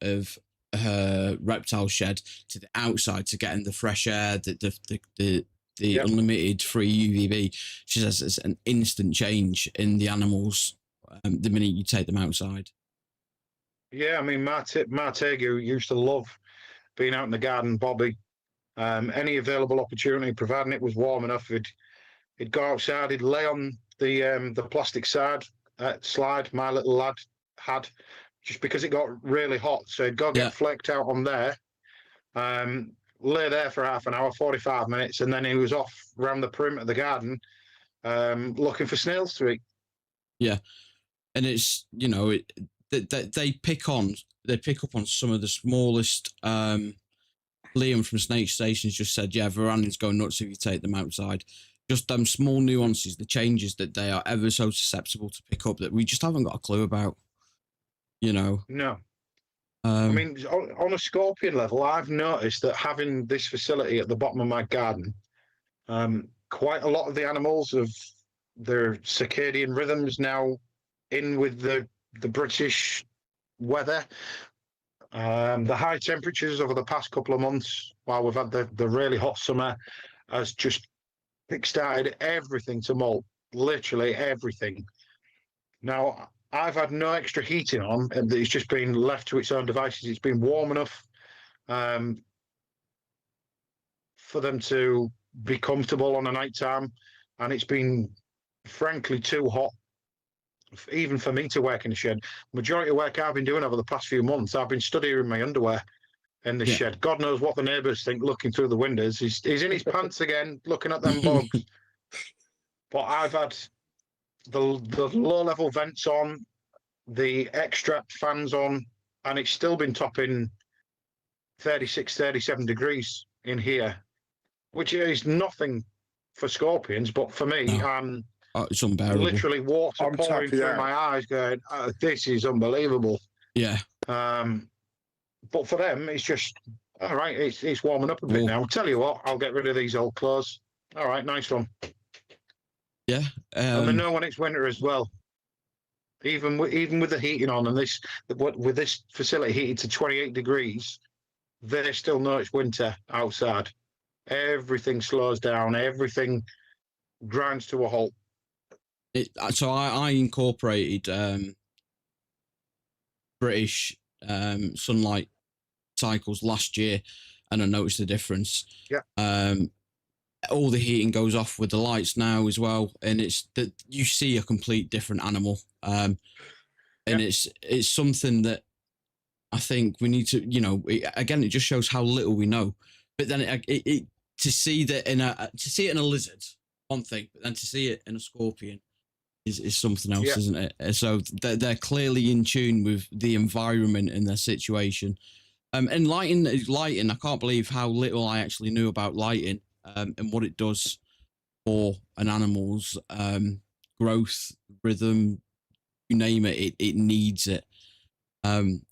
of her reptile shed to the outside to getting the fresh air, the unlimited free UVB. She says it's an instant change in the animals the minute you take them outside. Yeah, I mean, Martegu used to love being out in the garden, Bobby. Any available opportunity, providing it was warm enough, he'd go outside, he'd lay on the plastic slide my little lad had, just because it got really hot. So he'd go get flaked out on there, lay there for half an hour, 45 minutes, and then he was off around the perimeter of the garden looking for snails to eat. Yeah. And it's, they pick up on some of the smallest. Liam from Snake Stations just said, Veranda's going nuts if you take them outside. just them small nuances, the changes that they are ever so susceptible to pick up that we just haven't got a clue about, you know. No. I mean, on a scorpion level, I've noticed that having this facility at the bottom of my garden, quite a lot of the animals of their circadian rhythms now in with the British weather. The high temperatures over the past couple of months, while we've had the really hot summer, has just kickstarted everything to molt, literally everything. Now, I've had no extra heating on, and it's just been left to its own devices. It's been warm enough for them to be comfortable on a night time, and it's been, frankly, too hot even for me to work in the shed. Majority of work I've been doing over the past few months, I've been studying in my underwear in the shed. God knows what the neighbours think looking through the windows. He's in his pants again, looking at them bugs. But I've had the low-level vents on, the extract fans on, and it's still been topping 36, 37 degrees in here, which is nothing for scorpions, but for me, it's unbearable. Literally water pouring through my eyes going, this is unbelievable. Yeah. But for them, it's just, all right, it's warming up a bit now. I'll tell you what, I'll get rid of these old clothes. All right, nice one. Yeah. And they know when it's winter as well. Even with the heating on and with this facility heated to 28 degrees, they still know it's winter outside. Everything slows down. Everything grinds to a halt. So I incorporated British sunlight cycles last year, and I noticed the difference. Yeah. All the heating goes off with the lights now as well, and it's that you see a complete different animal. And it's something that I think we need to, it just shows how little we know. But then it to see that to see it in a lizard, one thing, but then to see it in a scorpion is something else, isn't it? So they're clearly in tune with the environment and their situation. And lighting, I can't believe how little I actually knew about lighting and what it does for an animal's growth, rhythm, you name it, it needs it. And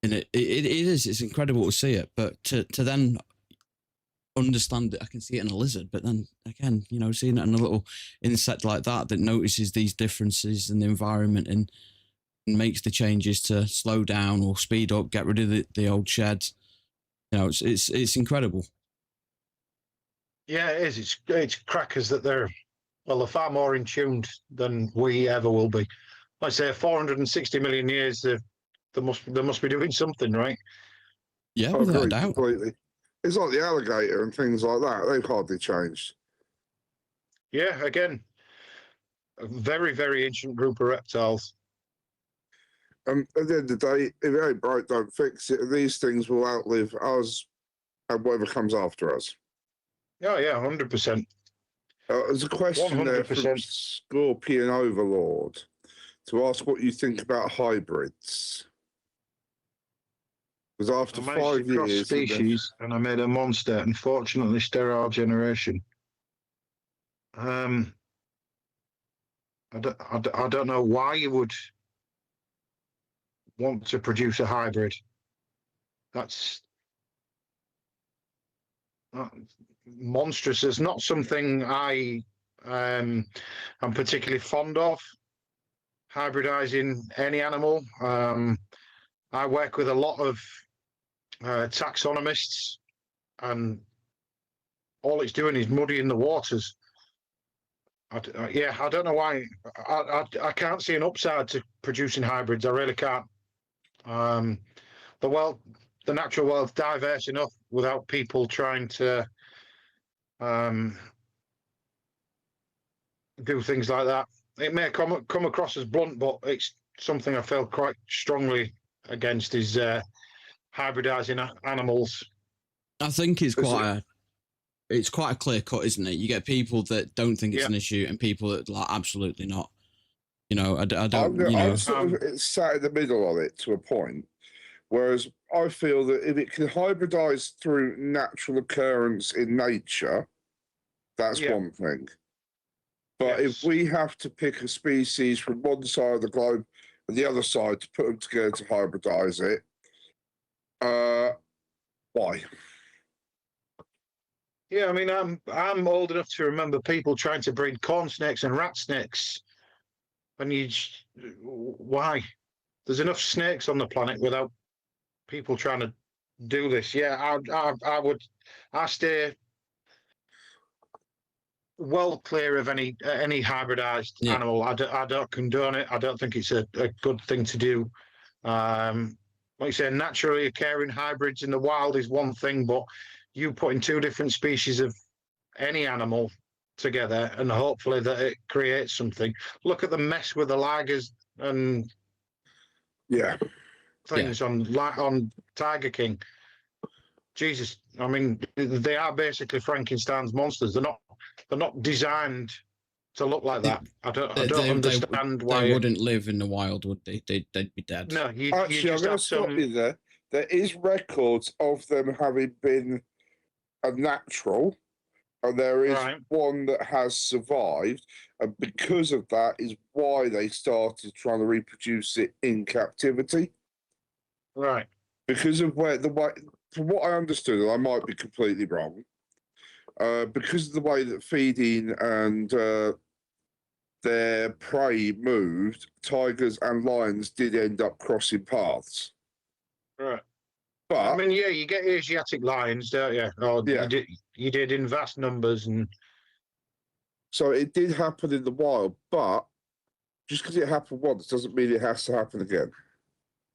it's incredible to see it, but to then understand it, I can see it in a lizard, but then again, seeing it in a little insect like that notices these differences in the environment and makes the changes to slow down or speed up, get rid of the old sheds. It's incredible. Yeah, it is. It's crackers that they're far more in tune than we ever will be. Like I say, 460 million years, they must be doing something, right? Yeah, without a doubt. Completely. It's like the alligator and things like that. They've hardly changed. Yeah, again, a very, very ancient group of reptiles. At the end of the day, if it ain't broke, don't fix it. These things will outlive us and whatever comes after us. Oh, yeah, 100%. There's a question 100%. There from Scorpion Overlord to ask what you think about hybrids. Because after 5 years, species, and I made a monster. Unfortunately, sterile generation. I don't know why you would want to produce a hybrid. That's monstrous. It's not something I am particularly fond of. Hybridizing any animal. I work with a lot of taxonomists, and all it's doing is muddying the waters. I don't know why. I can't see an upside to producing hybrids. I really can't. The natural world's diverse enough without people trying to do things like that. It may come across as blunt, but it's something I feel quite strongly against is hybridizing animals. I think it's quite a clear cut, isn't it? You get people that don't think it's an issue and people that like absolutely not. I don't. I'm sort of sat in the middle of it to a point. Whereas I feel that if it can hybridize through natural occurrence in nature, That's one thing. But if we have to pick a species from one side of the globe and the other side to put them together to hybridize it, why? Yeah, I mean, I'm old enough to remember people trying to breed corn snakes and rat snakes, and why? There's enough snakes on the planet without people trying to do this. Yeah, I stay well clear of any hybridized animal. I don't condone it. I don't think it's a good thing to do. Like you say, naturally occurring hybrids in the wild is one thing, but you putting two different species of any animal together and hopefully that it creates something. Look at the mess with the ligers and things on Tiger King. Jesus, I mean, they are basically Frankenstein's monsters. They're not designed to look like that. I don't understand why they wouldn't live in the wild, would they? They'd be dead. No, Actually, just I'm going to stop you there. There is records of them having been a natural, and there is one that has survived, and because of that is why they started trying to reproduce it in captivity. Right. Because of from what I understood, and I might be completely wrong, because of the way that feeding and their prey moved, tigers and lions did end up crossing paths. Right. But I mean, you get Asiatic lions, don't you? Or you did in vast numbers, and so it did happen in the wild. But just because it happened once doesn't mean it has to happen again.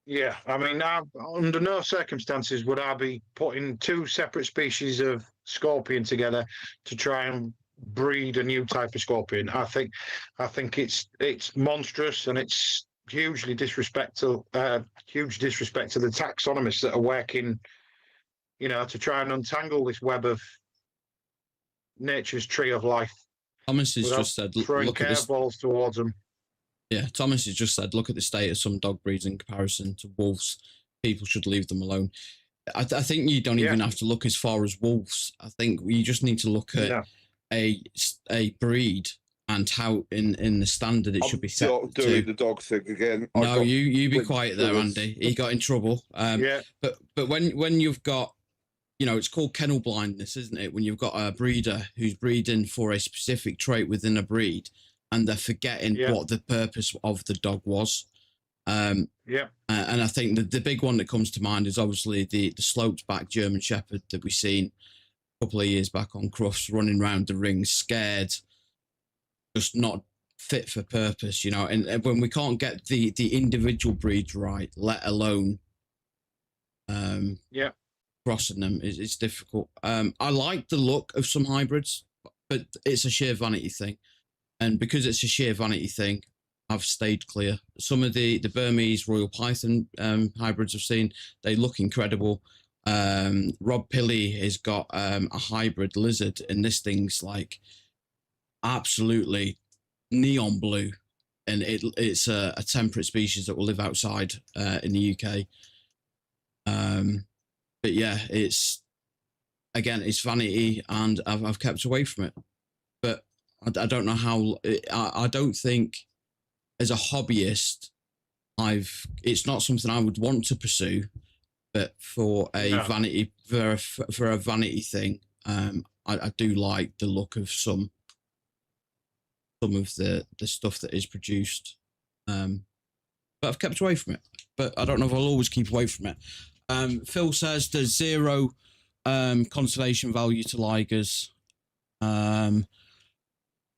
Yeah, I mean, under no circumstances would I be putting two separate species of scorpion together to try and breed a new type of scorpion. I think it's monstrous, and it's huge disrespect to the taxonomists that are working, to try and untangle this web of nature's tree of life. Thomas has just said, throwing look at this curveballs towards them. Yeah, Thomas has just said, look at the state of some dog breeds in comparison to wolves. People should leave them alone. I think you don't even have to look as far as wolves. I think you just need to look at a breed and how in the standard it should be set. I'm doing the dog thing again. No, you be quiet there, Andy. He got in trouble. But when you've got, it's called kennel blindness, isn't it? When you've got a breeder who's breeding for a specific trait within a breed, and they're forgetting what the purpose of the dog was. And I think the big one that comes to mind is obviously the sloped back German Shepherd that we seen a couple of years back on Crufts, running around the ring, scared, just not fit for purpose, and when we can't get the individual breeds right, let alone crossing them, it's difficult. I like the look of some hybrids, but it's a sheer vanity thing. And because it's a sheer vanity thing, I've stayed clear. Some of the Burmese Royal Python hybrids I've seen, they look incredible. Rob Pilley has got a hybrid lizard, and this thing's like absolutely neon blue. And it's a temperate species that will live outside in the UK. But yeah, it's vanity, and I've kept away from it. But I don't know how. I don't think, as a hobbyist, it's not something I would want to pursue. But for a vanity, for a vanity thing, I do like the look of some of the stuff that is produced. But I've kept away from it. But I don't know if I'll always keep away from it. Phil says there's zero conservation value to ligers.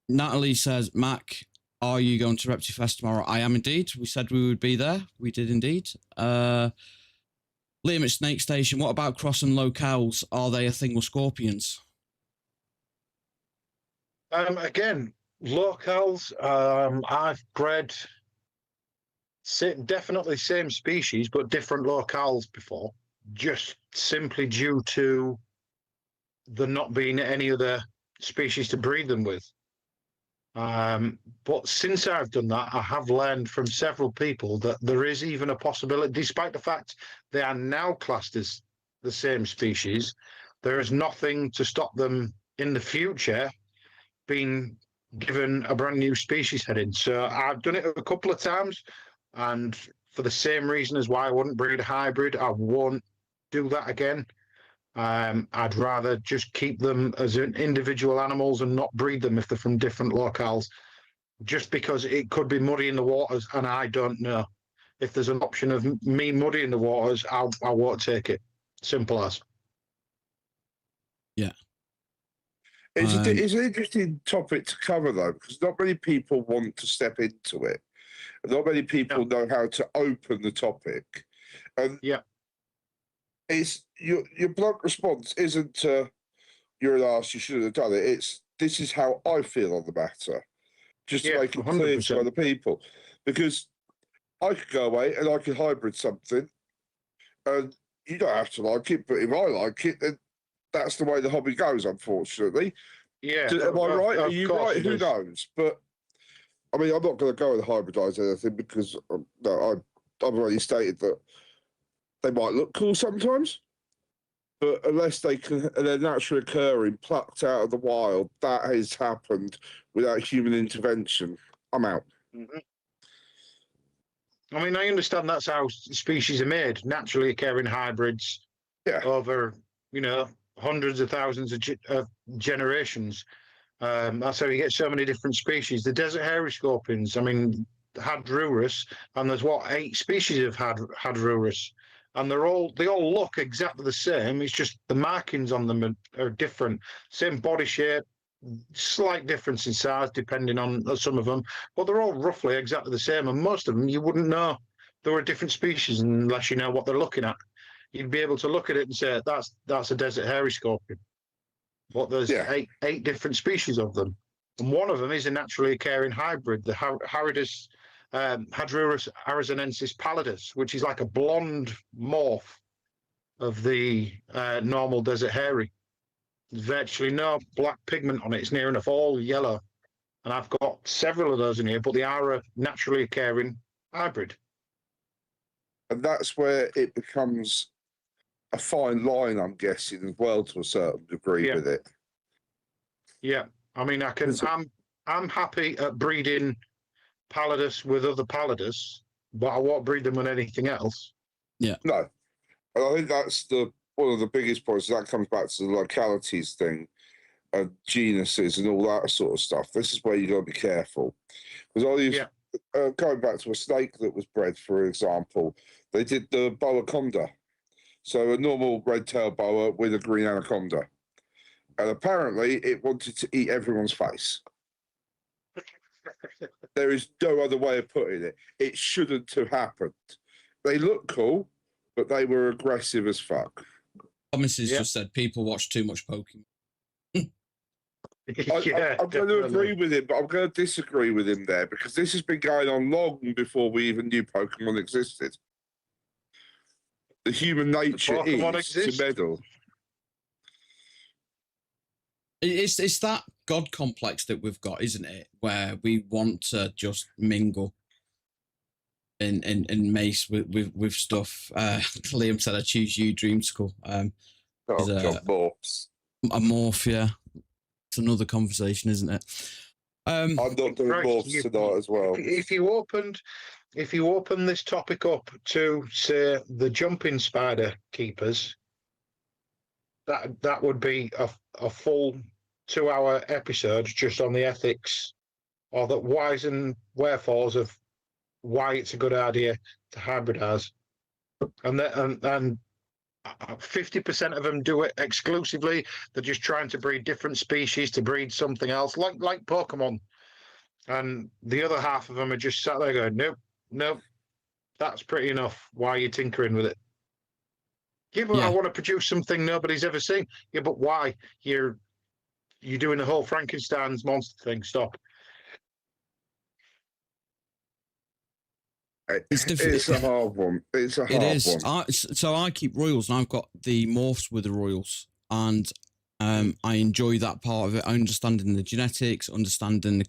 Natalie says, Mac, are you going to Reptifest tomorrow? I am indeed. We said we would be there. We did indeed. Liam at Snake Station, what about cross and locales? Are they a thing with scorpions? Again, locales, I've bred definitely same species, but different locales before, just simply due to there not being any other species to breed them with. But since I've done that, I have learned from several people that there is even a possibility, despite the fact they are now classed as the same species, there is nothing to stop them in the future been given a brand new species heading. So I've done it a couple of times, and for the same reason as why I wouldn't breed a hybrid, I won't do that again. I'd rather just keep them as individual animals and not breed them if they're from different locales, just because it could be muddying the waters, and I don't know. If there's an option of me muddying the waters, I won't take it. Simple as. Yeah. It's an interesting topic to cover, though, because not many people want to step into it. Not many people know how to open the topic. And it's your blunt response isn't you're an arse, you shouldn't have done it. It's this is how I feel on the matter. Just to make it 100%. Clear to other people. Because I could go away and I could hybrid something, and you don't have to like it, but if I like it, then that's the way the hobby goes, unfortunately. Yeah. Am I right? Are you right? Who knows? But, I mean, I'm not going to go and hybridise anything because I've already stated that they might look cool sometimes, but unless they're naturally occurring, plucked out of the wild, that has happened without human intervention, I'm out. Mm-hmm. I mean, I understand that's how species are made, naturally occurring hybrids over, hundreds of thousands of generations. That's how you get so many different species. The desert hairy scorpions, I mean, Hadrurus, and there's 8 species of Hadrurus, and they all look exactly the same. It's just the markings on them are different. Same body shape, slight difference in size depending on some of them, but they're all roughly exactly the same, and most of them you wouldn't know they were a different species unless you know what they're looking at. You'd be able to look at it and say that's a desert hairy scorpion, but there's 8 different species of them, and one of them is a naturally occurring hybrid, the Hadrurus arizonensis pallidus, which is like a blonde morph of the normal desert hairy. There's virtually no black pigment on it. It's near enough all yellow. And I've got several of those in here, but they are a naturally occurring hybrid. And that's where it becomes a fine line, I'm guessing, as well, to a certain degree with it. Yeah. I mean, I'm happy at breeding pallidus with other pallidus, but I won't breed them with anything else. Yeah. No. And I think that's one of the biggest points. That comes back to the localities thing, and genuses and all that sort of stuff. This is where you got to be careful. Because I use, going back to a snake that was bred, for example, they did the boa conda. So a normal red-tailed boa with a green anaconda. And apparently it wanted to eat everyone's face. There is no other way of putting it. It shouldn't have happened. They look cool, but they were aggressive as fuck. Thomas has just said people watch too much Pokemon. I'm going to agree with him, but I'm going to disagree with him there, because this has been going on long before we even knew Pokemon existed. The human nature is to meddle. It's that God complex that we've got, isn't it? Where we want to just mingle and mace with stuff. Liam said, "I choose you, Dreamsicle." Morphs. A morph, yeah. It's another conversation, isn't it? I'm not doing morphs tonight as well. If you open this topic up to, say, the jumping spider keepers, that would be a full 2-hour episode just on the ethics or the whys and wherefores of why it's a good idea to hybridize. And 50% of them do it exclusively. They're just trying to breed different species to breed something else, like Pokemon. And the other half of them are just sat there going, nope, that's pretty enough. Why are you tinkering with it? Yeah, but I want to produce something nobody's ever seen. Yeah, but why? You're doing the whole Frankenstein's monster thing. Stop. It's a hard one. It's a hard one. So I keep royals, and I've got the morphs with the royals, and I enjoy that part of it. Understanding the genetics, understanding the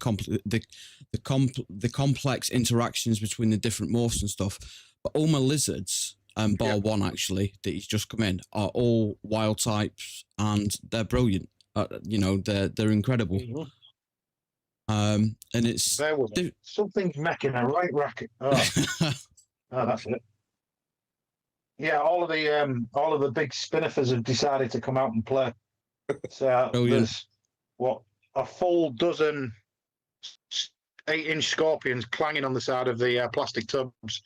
complex interactions between the different morphs and stuff. But all my lizards, bar one actually that he's just come in, are all wild types, and they're brilliant. They're incredible. And it's There was something's making a right racket. Oh, that's it. Yeah, all of the big spinnifers have decided to come out and play. So there's a full dozen 8-inch scorpions clanging on the side of the plastic tubs.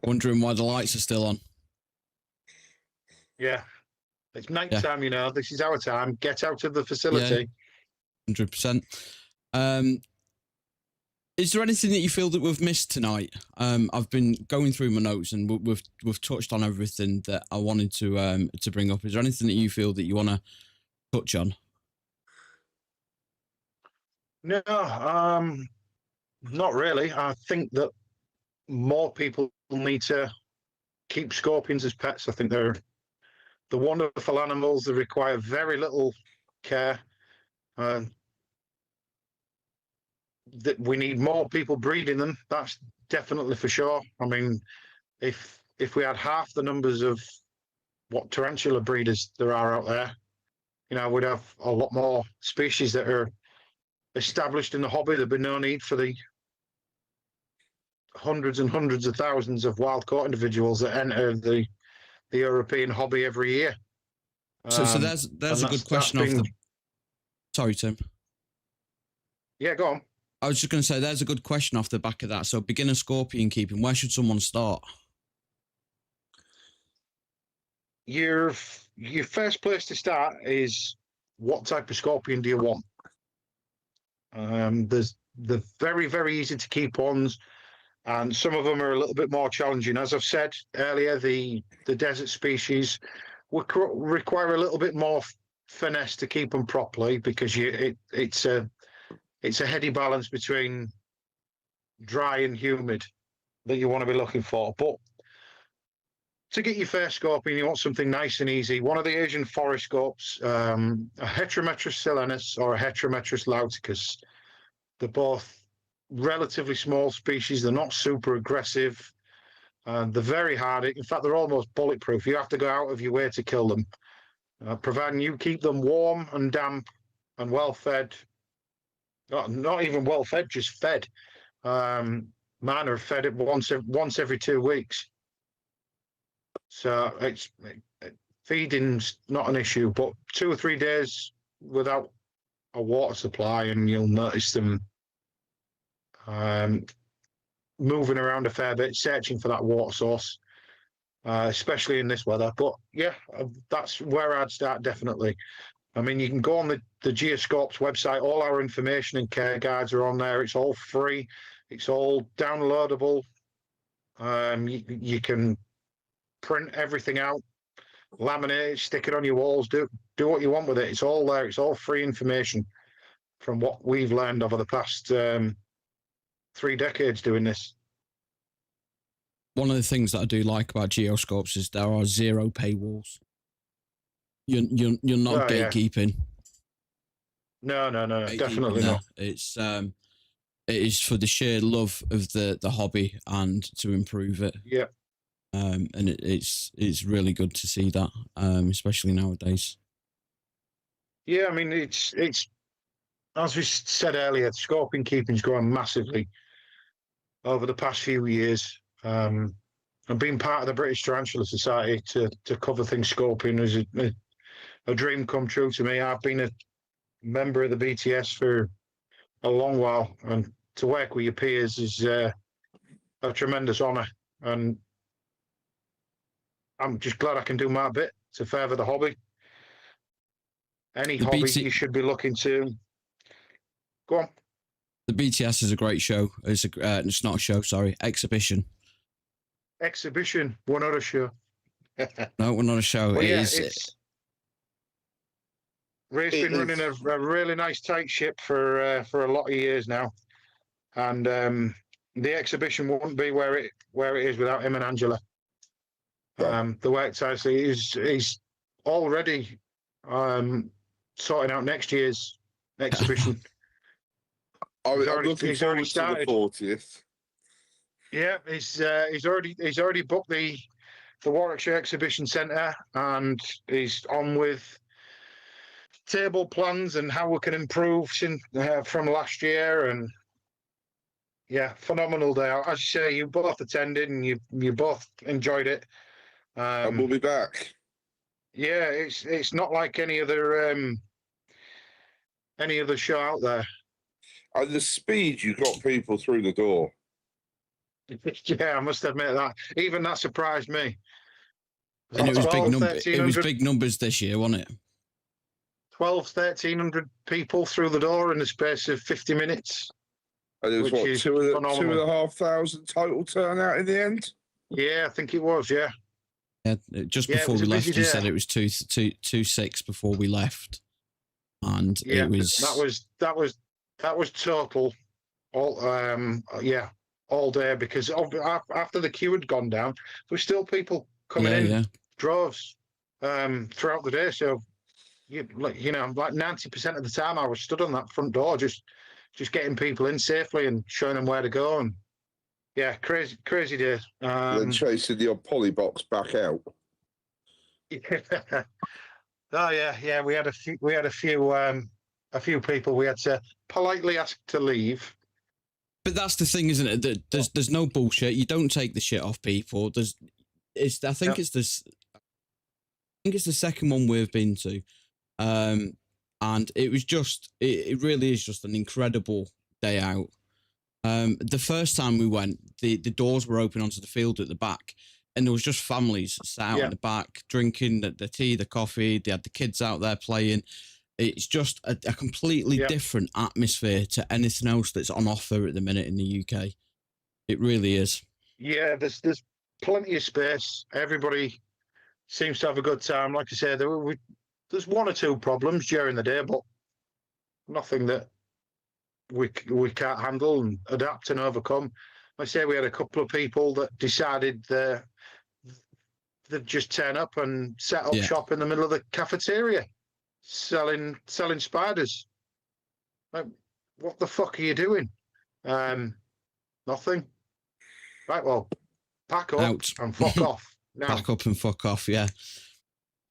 Wondering why the lights are still on. Yeah, it's night time. This is our time. Get out of the facility. 100%. Is there anything that you feel that we've missed tonight? I've been going through my notes and we've touched on everything that I wanted to bring up. Is there anything that you feel that you want to touch on? No, not really. I think that more people need to keep scorpions as pets. I think they're wonderful animals that require very little care. That we need more people breeding them. That's definitely for sure. I mean, if we had half the numbers of what tarantula breeders there are out there, we'd have a lot more species that are established in the hobby. There'd be no need for the hundreds and hundreds of thousands of wild caught individuals that enter the European hobby every year. So there's a good question. Sorry, Tim. Yeah, go on. I was just going to say, there's a good question off the back of that. So beginner scorpion keeping, where should someone start? Your first place to start is, what type of scorpion do you want? There's the very, very easy to keep ones, and some of them are a little bit more challenging. As I've said earlier, the desert species require a little bit more finesse to keep them properly, because it's a heady balance between dry and humid that you want to be looking for. But to get your first scorpion, you want something nice and easy. One of the Asian forest scorps, a Heterometrus silenus or a Heterometrus lauticus. They're both relatively small species. They're not super aggressive. They're very hard. In fact, they're almost bulletproof. You have to go out of your way to kill them, providing you keep them warm and damp and well-fed. Not even well-fed, just fed. Mine are fed it once every 2 weeks. So feeding's not an issue, but 2 or 3 days without a water supply and you'll notice them moving around a fair bit, searching for that water source, especially in this weather. But yeah, that's where I'd start, definitely. I mean, you can go on the GeoScorps website. All our information and care guides are on there. It's all free. It's all downloadable. You can print everything out, laminate it, stick it on your walls, do what you want with it. It's all there. It's all free information from what we've learned over the past 3 decades doing this. One of the things that I do like about GeoScorps is there are 0 paywalls. You're not gatekeeping. No, definitely not. It's it is for the sheer love of the hobby and to improve it. Yeah. And it's really good to see that, especially nowadays. Yeah, I mean, it's as we said earlier, scorpion keeping's grown massively over the past few years. And being part of the British Tarantula Society to cover things scorpion is a dream come true to me. I've been a member of the BTS for a long while, and to work with your peers is a tremendous honour. And I'm just glad I can do my bit to further the hobby. Any hobby you should be looking to. Go on. The BTS is a great show. It's not a show, sorry, exhibition. Exhibition, we're not a show. No, we're not a show. Well, Ray's been running a really nice tight ship for a lot of years now, and the exhibition wouldn't be where it is without him and Angela. The work tightly is already sorting out next year's exhibition. I'm looking forward to the 40th. Yeah, he's already booked the Warwickshire Exhibition Centre, and he's on with table plans and how we can improve from last year. And yeah, phenomenal day out. As you say, you both attended and you both enjoyed it. And we'll be back. Yeah, it's not like any other show out there. And the speed you got people through the door. Yeah, I must admit that. Even that surprised me. And it was 12, it was big numbers this year, wasn't it? 1,300 people through the door in the space of 50 minutes. And it was Which what, is 2,500 total turnout in the end? Yeah, I think it was, yeah. Yeah, just before we left, you said it was 2,600 before we left. And yeah, it was... That was total, all day, because after the queue had gone down, there were still people coming in droves throughout the day. So, like 90% of the time I was stood on that front door, just getting people in safely and showing them where to go. And yeah, crazy day. Then chasing the odd poly box back out. Oh yeah. We had a few people we had to politely ask to leave. But that's the thing, isn't it? That there's no bullshit. You don't take the shit off people. I think it's the second one we've been to, and it was it really is just an incredible day out. The first time we went, the doors were open onto the field at the back, and there was just families sat out in the back drinking the tea, the coffee. They had the kids out there playing. It's just a completely different atmosphere to anything else that's on offer at the minute in the UK. It really is. Yeah, there's plenty of space. Everybody seems to have a good time. Like I said, there's one or two problems during the day, but nothing that we can't handle and adapt and overcome. Like I say, we had a couple of people that decided they'd just turn up and set up shop in the middle of the cafeteria, selling spiders. Like, what the fuck are you doing? Nothing. Right, well, pack up and fuck off. Now. Pack up and fuck off, yeah.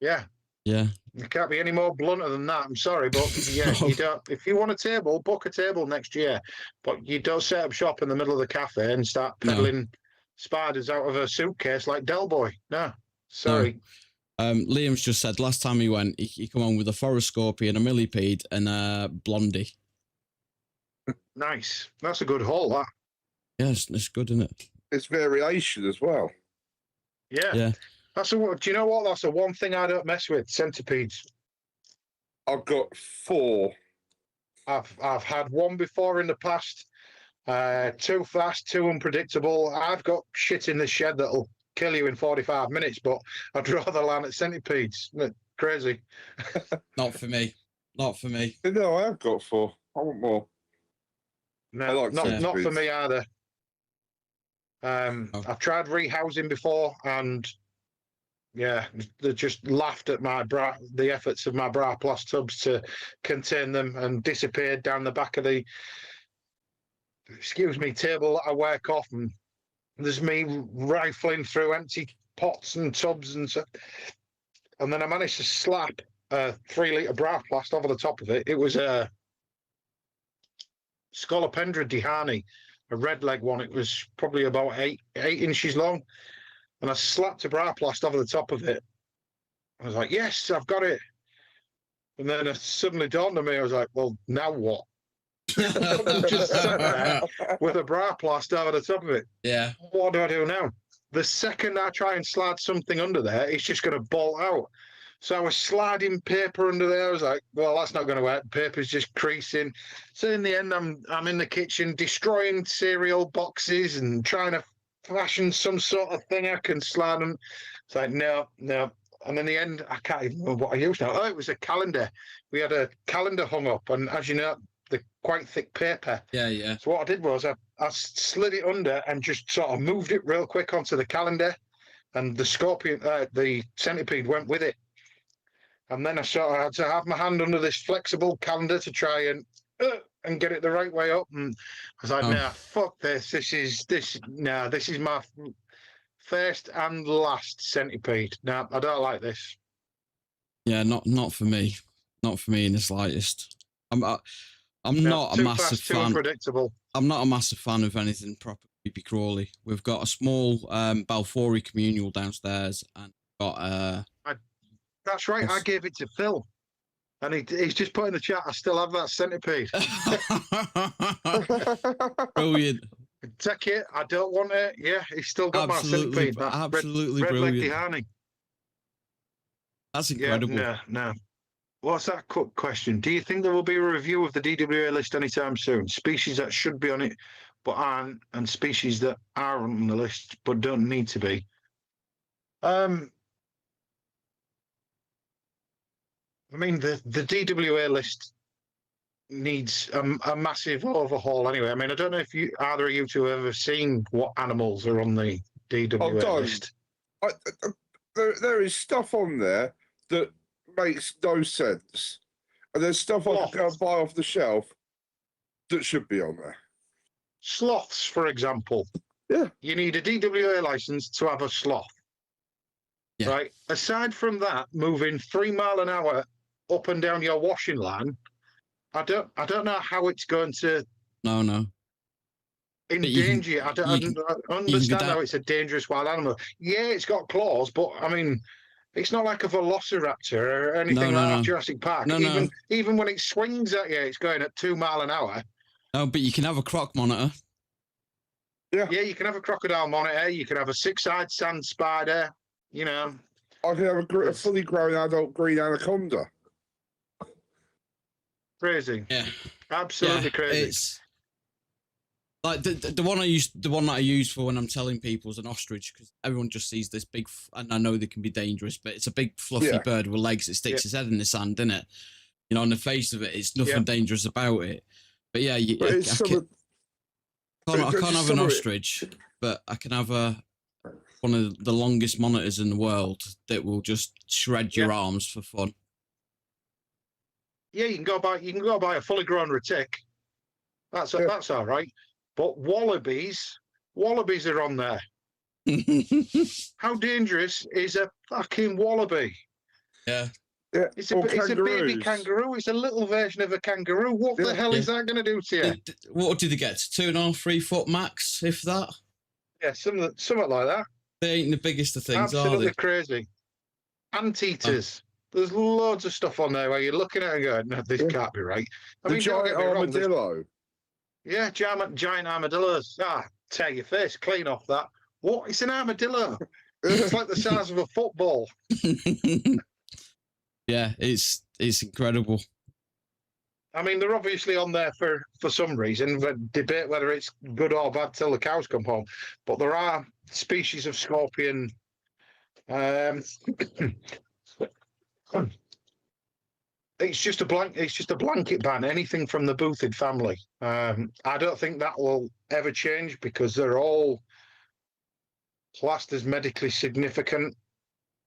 Yeah. Yeah. You can't be any more blunter than that. I'm sorry, but yeah, you don't. If you want a table, book a table next year. But you don't set up shop in the middle of the cafe and start peddling spiders out of a suitcase like Del Boy. No, sorry. No. Liam's just said last time he went, he come on with a forest scorpion, a millipede, and a blondie. Nice. That's a good haul, that. Yes, it's good, isn't it? It's variation as well. Yeah. Yeah. Do you know what? That's the one thing I don't mess with, centipedes. I've got 4. I've had one before in the past. Too fast, too unpredictable. I've got shit in the shed that'll kill you in 45 minutes, but I'd rather land at centipedes. Crazy. Not for me. Not for me. No, I have got 4. I want more. No, not for me either. I've tried rehousing before, and yeah, they just laughed at the efforts of my bra plus tubs to contain them, and disappeared down the back of the table that I work off, and there's me rifling through empty pots and tubs and so, and then I managed to slap a 3-litre bra plast over the top of it. It was a Scolopendra dehani, a red leg one. It was probably about 8 inches long. And I slapped a bra plast over the top of it. I was like, yes, I've got it. And then it suddenly dawned on me, I was like, well, now what? Just sat there with a bra plast over the top of it. Yeah. What do I do now? The second I try and slide something under there, it's just going to bolt out. So I was sliding paper under there. I was like, well, that's not going to work. Paper's just creasing. So in the end, I'm in the kitchen destroying cereal boxes and trying to fashion some sort of thing I can slide them. It's like, no. And in the end, I can't even remember what I used now. Oh, it was a calendar. We had a calendar hung up, and as you know, the quite thick paper. Yeah. So what I did was I slid it under and just sort of moved it real quick onto the calendar, and the centipede went with it. And then I sort of had to have my hand under this flexible calendar to try and get it the right way up. And I was like, nah, fuck this. This is my first and last centipede. Nah, I don't like this. Yeah, not for me. Not for me in the slightest. I'm not a too massive fast, too fan. unpredictable. I'm not a massive fan of anything proper creepy crawly. We've got a small Balfouri communal downstairs, and got That's right. I gave it to Phil, and he's just put in the chat. I still have that centipede. brilliant. Take it. I don't want it. Yeah, he's still got Absolutely, my centipede. That absolutely red brilliant. leg Dihani. That's incredible. Yeah, no. What's that quick question? Do you think there will be a review of the DWA list anytime soon? Species that should be on it but aren't, and species that are on the list but don't need to be. I mean, the DWA list needs a massive overhaul anyway. I mean, I don't know if either of you two have ever seen what animals are on the DWA list. There is stuff on there that makes no sense. And there's stuff I can go and buy off the shelf that should be on there. Sloths, for example. Yeah. You need a DWA license to have a sloth. Yeah. Right? Aside from that, moving 3 miles an hour up and down your washing line, I don't know how it's going to endanger you. I don't understand how it's a dangerous wild animal. Yeah, it's got claws, but I mean, it's not like a velociraptor or anything like Jurassic Park. Even when it swings at you, it's going at 2 miles an hour. No, but you can have a croc monitor. Yeah, you can have a crocodile monitor. You can have a 6-eyed sand spider. You know, I can have a fully grown adult green anaconda. Crazy. Yeah, absolutely crazy. It's like the one that I use for when I'm telling people is an ostrich, because everyone just sees this big, and I know they can be dangerous, but it's a big fluffy bird with legs that sticks its head in the sand, isn't it? You know, on the face of it, it's nothing dangerous about it. But yeah, I can't have an ostrich, but I can have one of the longest monitors in the world that will just shred your arms for fun. Yeah, you can go buy a fully grown retic. That's all right. But wallabies are on there. How dangerous is a fucking wallaby? Yeah. It's a baby kangaroo. It's a little version of a kangaroo. What the hell is that going to do to you? What do they get? 2.5, 3 foot max, if that? Yeah, something like that. They ain't the biggest of things, absolutely are they? Crazy. Anteaters. There's loads of stuff on there where you're looking at it and going, no, this can't be right. I mean, giant armadillo. Giant armadillos. Tear your face clean off that. What? It's an armadillo. It's like the size of a football. Yeah, it's incredible. I mean, they're obviously on there for some reason. But debate whether it's good or bad till the cows come home. But there are species of scorpion. It's just a blanket ban. Anything from the boothid family. I don't think that will ever change because they're all classed as medically significant.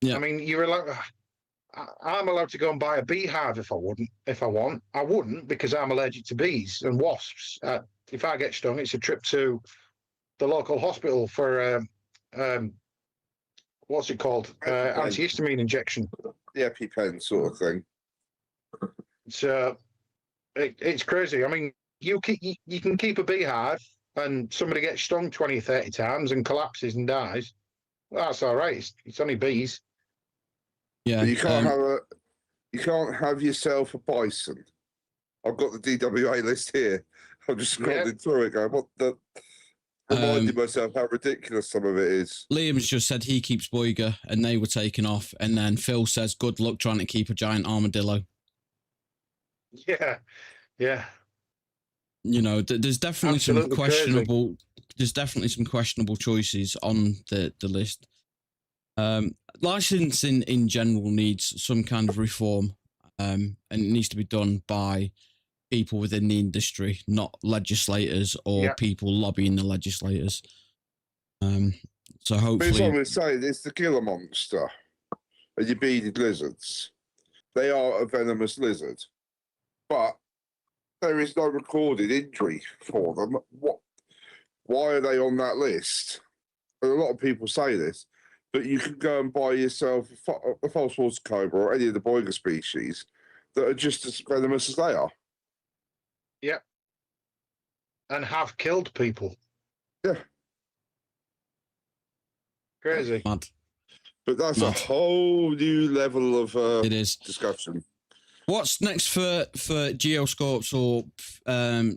Yeah. I mean, I'm allowed to go and buy a beehive if I want. I wouldn't because I'm allergic to bees and wasps. If I get stung, it's a trip to the local hospital for what's it called? Antihistamine injection. The EpiPen sort of thing. So it's crazy. I mean, you can keep a beehive and somebody gets stung 20 or 30 times and collapses and dies. Well, that's all right. It's only bees. Yeah, but you can't have yourself a bison. I've got the DWA list here. I'm just scrolling through it, going, reminding myself how ridiculous some of it is. Liam's just said he keeps Boiger, and they were taken off. And then Phil says, "Good luck trying to keep a giant armadillo." Yeah. You know, there's definitely some questionable. Crazy. There's definitely some questionable choices on the list. Licensing in general needs some kind of reform, and it needs to be done by people within the industry, not legislators or people lobbying the legislators. So hopefully, it's what we're saying. It's the killer monster, and your beaded lizards. They are a venomous lizard, but there is no recorded injury for them. Why are they on that list? And a lot of people say this. But you can go and buy yourself a false water cobra or any of the Boiger species that are just as venomous as they are. Yeah. And have killed people. Yeah. Crazy. Mad. But that's a Mad. whole new level of It is. discussion. What's next for GeoScorps or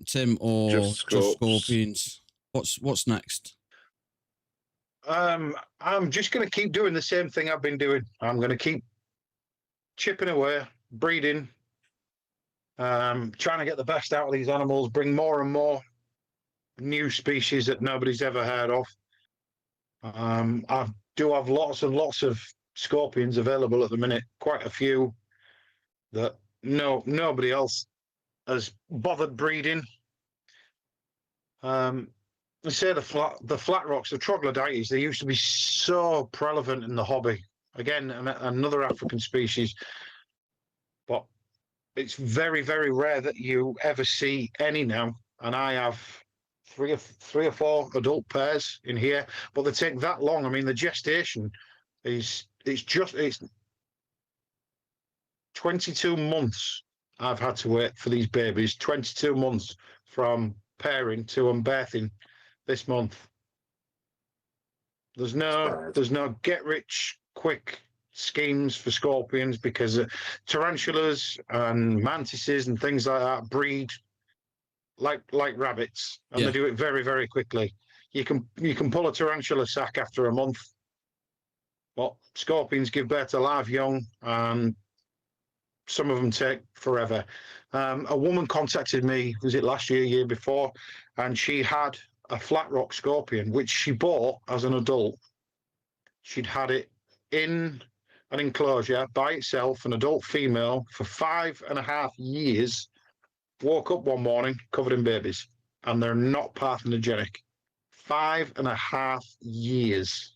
Tim or Just just Scorps. Scorpions? What's next? I'm just going to keep doing the same thing I've been doing. I'm going to keep chipping away, breeding, trying to get the best out of these animals, bring more and more new species that nobody's ever heard of. I do have lots and lots of scorpions available at the minute, quite a few that nobody else has bothered breeding. They say the flat rocks, the troglodytes, they used to be so prevalent in the hobby. Again, another African species, but it's very, very rare that you ever see any now. And I have three or four adult pairs in here, but they take that long. I mean, the gestation it's 22 months I've had to wait for these babies. 22 months from pairing to unbirthing this month. There's no get rich quick schemes for scorpions because tarantulas and mantises and things like that breed like rabbits, and they do it very, very quickly. You can pull a tarantula sack after a month, but scorpions give birth to live young, and some of them take forever. A woman contacted me, was it last year, year before, and she had a flat rock scorpion, which she bought as an adult. She'd had it in an enclosure by itself, an adult female, for 5.5 years. Woke up one morning covered in babies, and they're not parthenogenic. 5.5 years.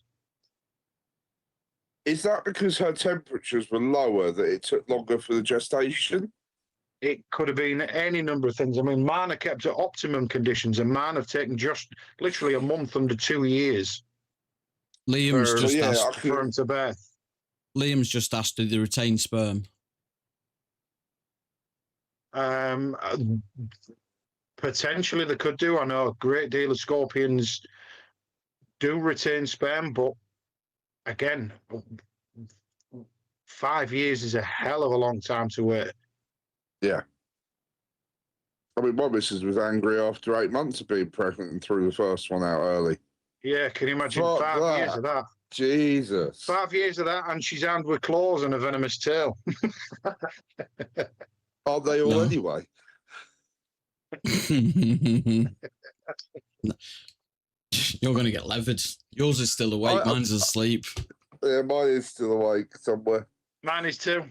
Is that because her temperatures were lower that it took longer for the gestation? It could have been any number of things. I mean, mine are kept at optimum conditions, and mine have taken just literally a month under 2 years. Liam's just asked for them to birth. Liam's just asked, do they retain sperm? Potentially they could do. I know a great deal of scorpions do retain sperm, but again, 5 years is a hell of a long time to wait. Yeah. I mean, my missus was angry after 8 months of being pregnant and threw the first one out early. Yeah, can you imagine? Fuck 5 that. years of that? Jesus. 5 years of that, and she's armed with claws and a venomous tail. Aren't they all anyway? You're going to get levered. Yours is still awake. Mine's asleep. Yeah, mine is still awake somewhere. Mine is too.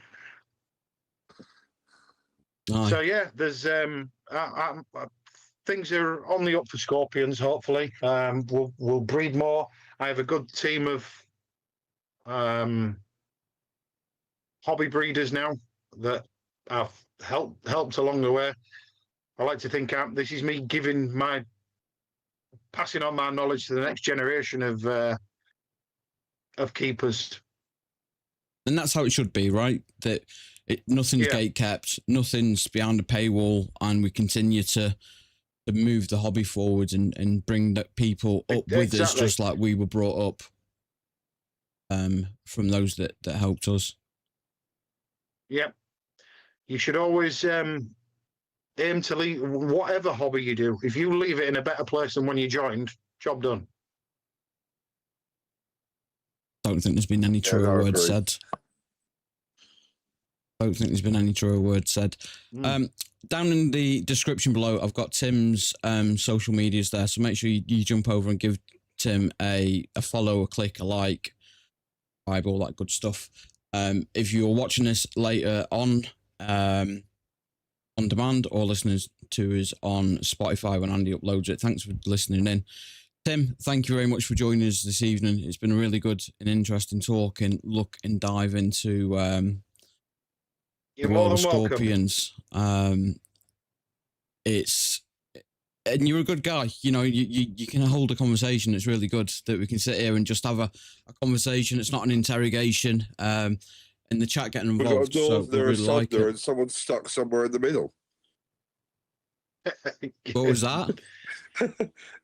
Aye. So yeah, there's things are on the up for scorpions. Hopefully, we'll breed more. I have a good team of hobby breeders now that I've helped along the way. I like to think this is me passing on my knowledge to the next generation of keepers. And that's how it should be, right? That nothing's gate kept, nothing's behind a paywall, and we continue to move the hobby forward and bring that people up with us, just like we were brought up from those that helped us. Yep. You should always aim to leave whatever hobby you do. If you leave it in a better place than when you joined, job done. Don't think there's been any truer words said. Don't think there's been any truer words said. Down in the description below, I've got Tim's social medias there, so make sure you jump over and give Tim a follow, a click, a like, all that good stuff. If you're watching this later on demand, or listeners to us on Spotify when Andy uploads it, thanks for listening in. Tim, thank you very much for joining us this evening. It's been a really good and interesting talk and look and dive into the world of scorpions. And you're a good guy. You know, you can hold a conversation. It's really good that we can sit here and just have a conversation. It's not an interrogation. in the chat getting We've got involved. a So we northerner, a really like southerner, it. and someone's stuck somewhere in the middle. What was that?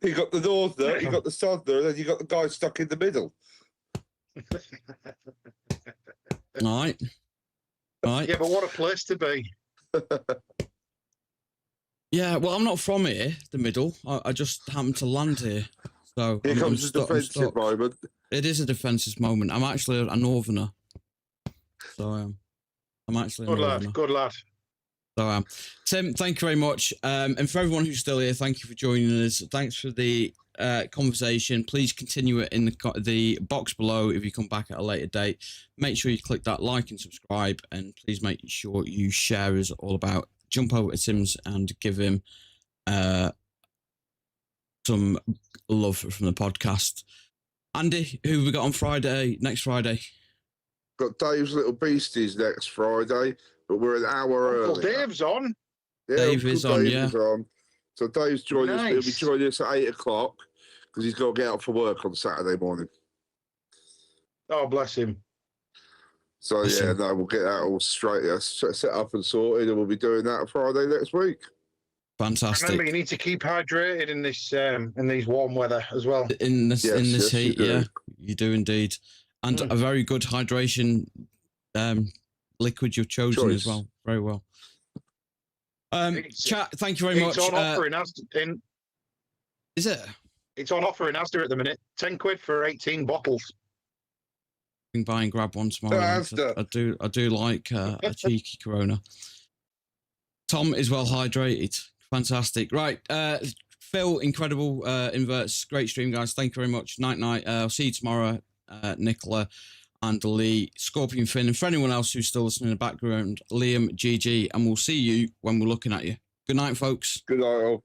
You got the northerner, you got the southerner, and then you got the guy stuck in the middle. All right. Yeah, but what a place to be. Yeah, well, I'm not from here, the middle. I just happened to land here. So Here I'm comes the stuck. defensive moment. It is a defensive moment. I'm actually a northerner. So I'm actually a northerner. Good lad. So Tim, thank you very much. And for everyone who's still here, thank you for joining us. Thanks for the conversation. Please continue it in the box below if you come back at a later date. Make sure you click that like and subscribe, and please make sure you share us all about. Jump over to Tim's and give him some love from the podcast. Andy, who we got on Friday, next Friday? Got Dave's Little Beasties next Friday, but we're an hour Uncle early. Dave's on. Yeah, Dave is on, yeah. So Dave's joining us. He'll be Nice. joining us at 8 o'clock because he's got to get up for work on Saturday morning. Oh, bless him. So Awesome. we'll get that all straight, set up and sorted, and we'll be doing that Friday next week. Fantastic. Remember, you need to keep hydrated in this in these warm weather as well. In this Yes, heat, you do. yeah, you do indeed, and a very good hydration liquid you've chosen as Choice. well. Very well. Chat, thank you very much. It's on offer in Is it? It's on offer in Asda at the minute. £10 for 18 bottles. I can buy and grab one tomorrow. Asda. I do like a cheeky Corona. Tom is well hydrated. Fantastic. Right. Phil, incredible inverts. Great stream, guys. Thank you very much. Night. I'll see you tomorrow, Nicola and Lee, Scorpion Finn. And for anyone else who's still listening in the background, Liam, GG. And we'll see you when we're looking at you. Good night, folks. Good night, all.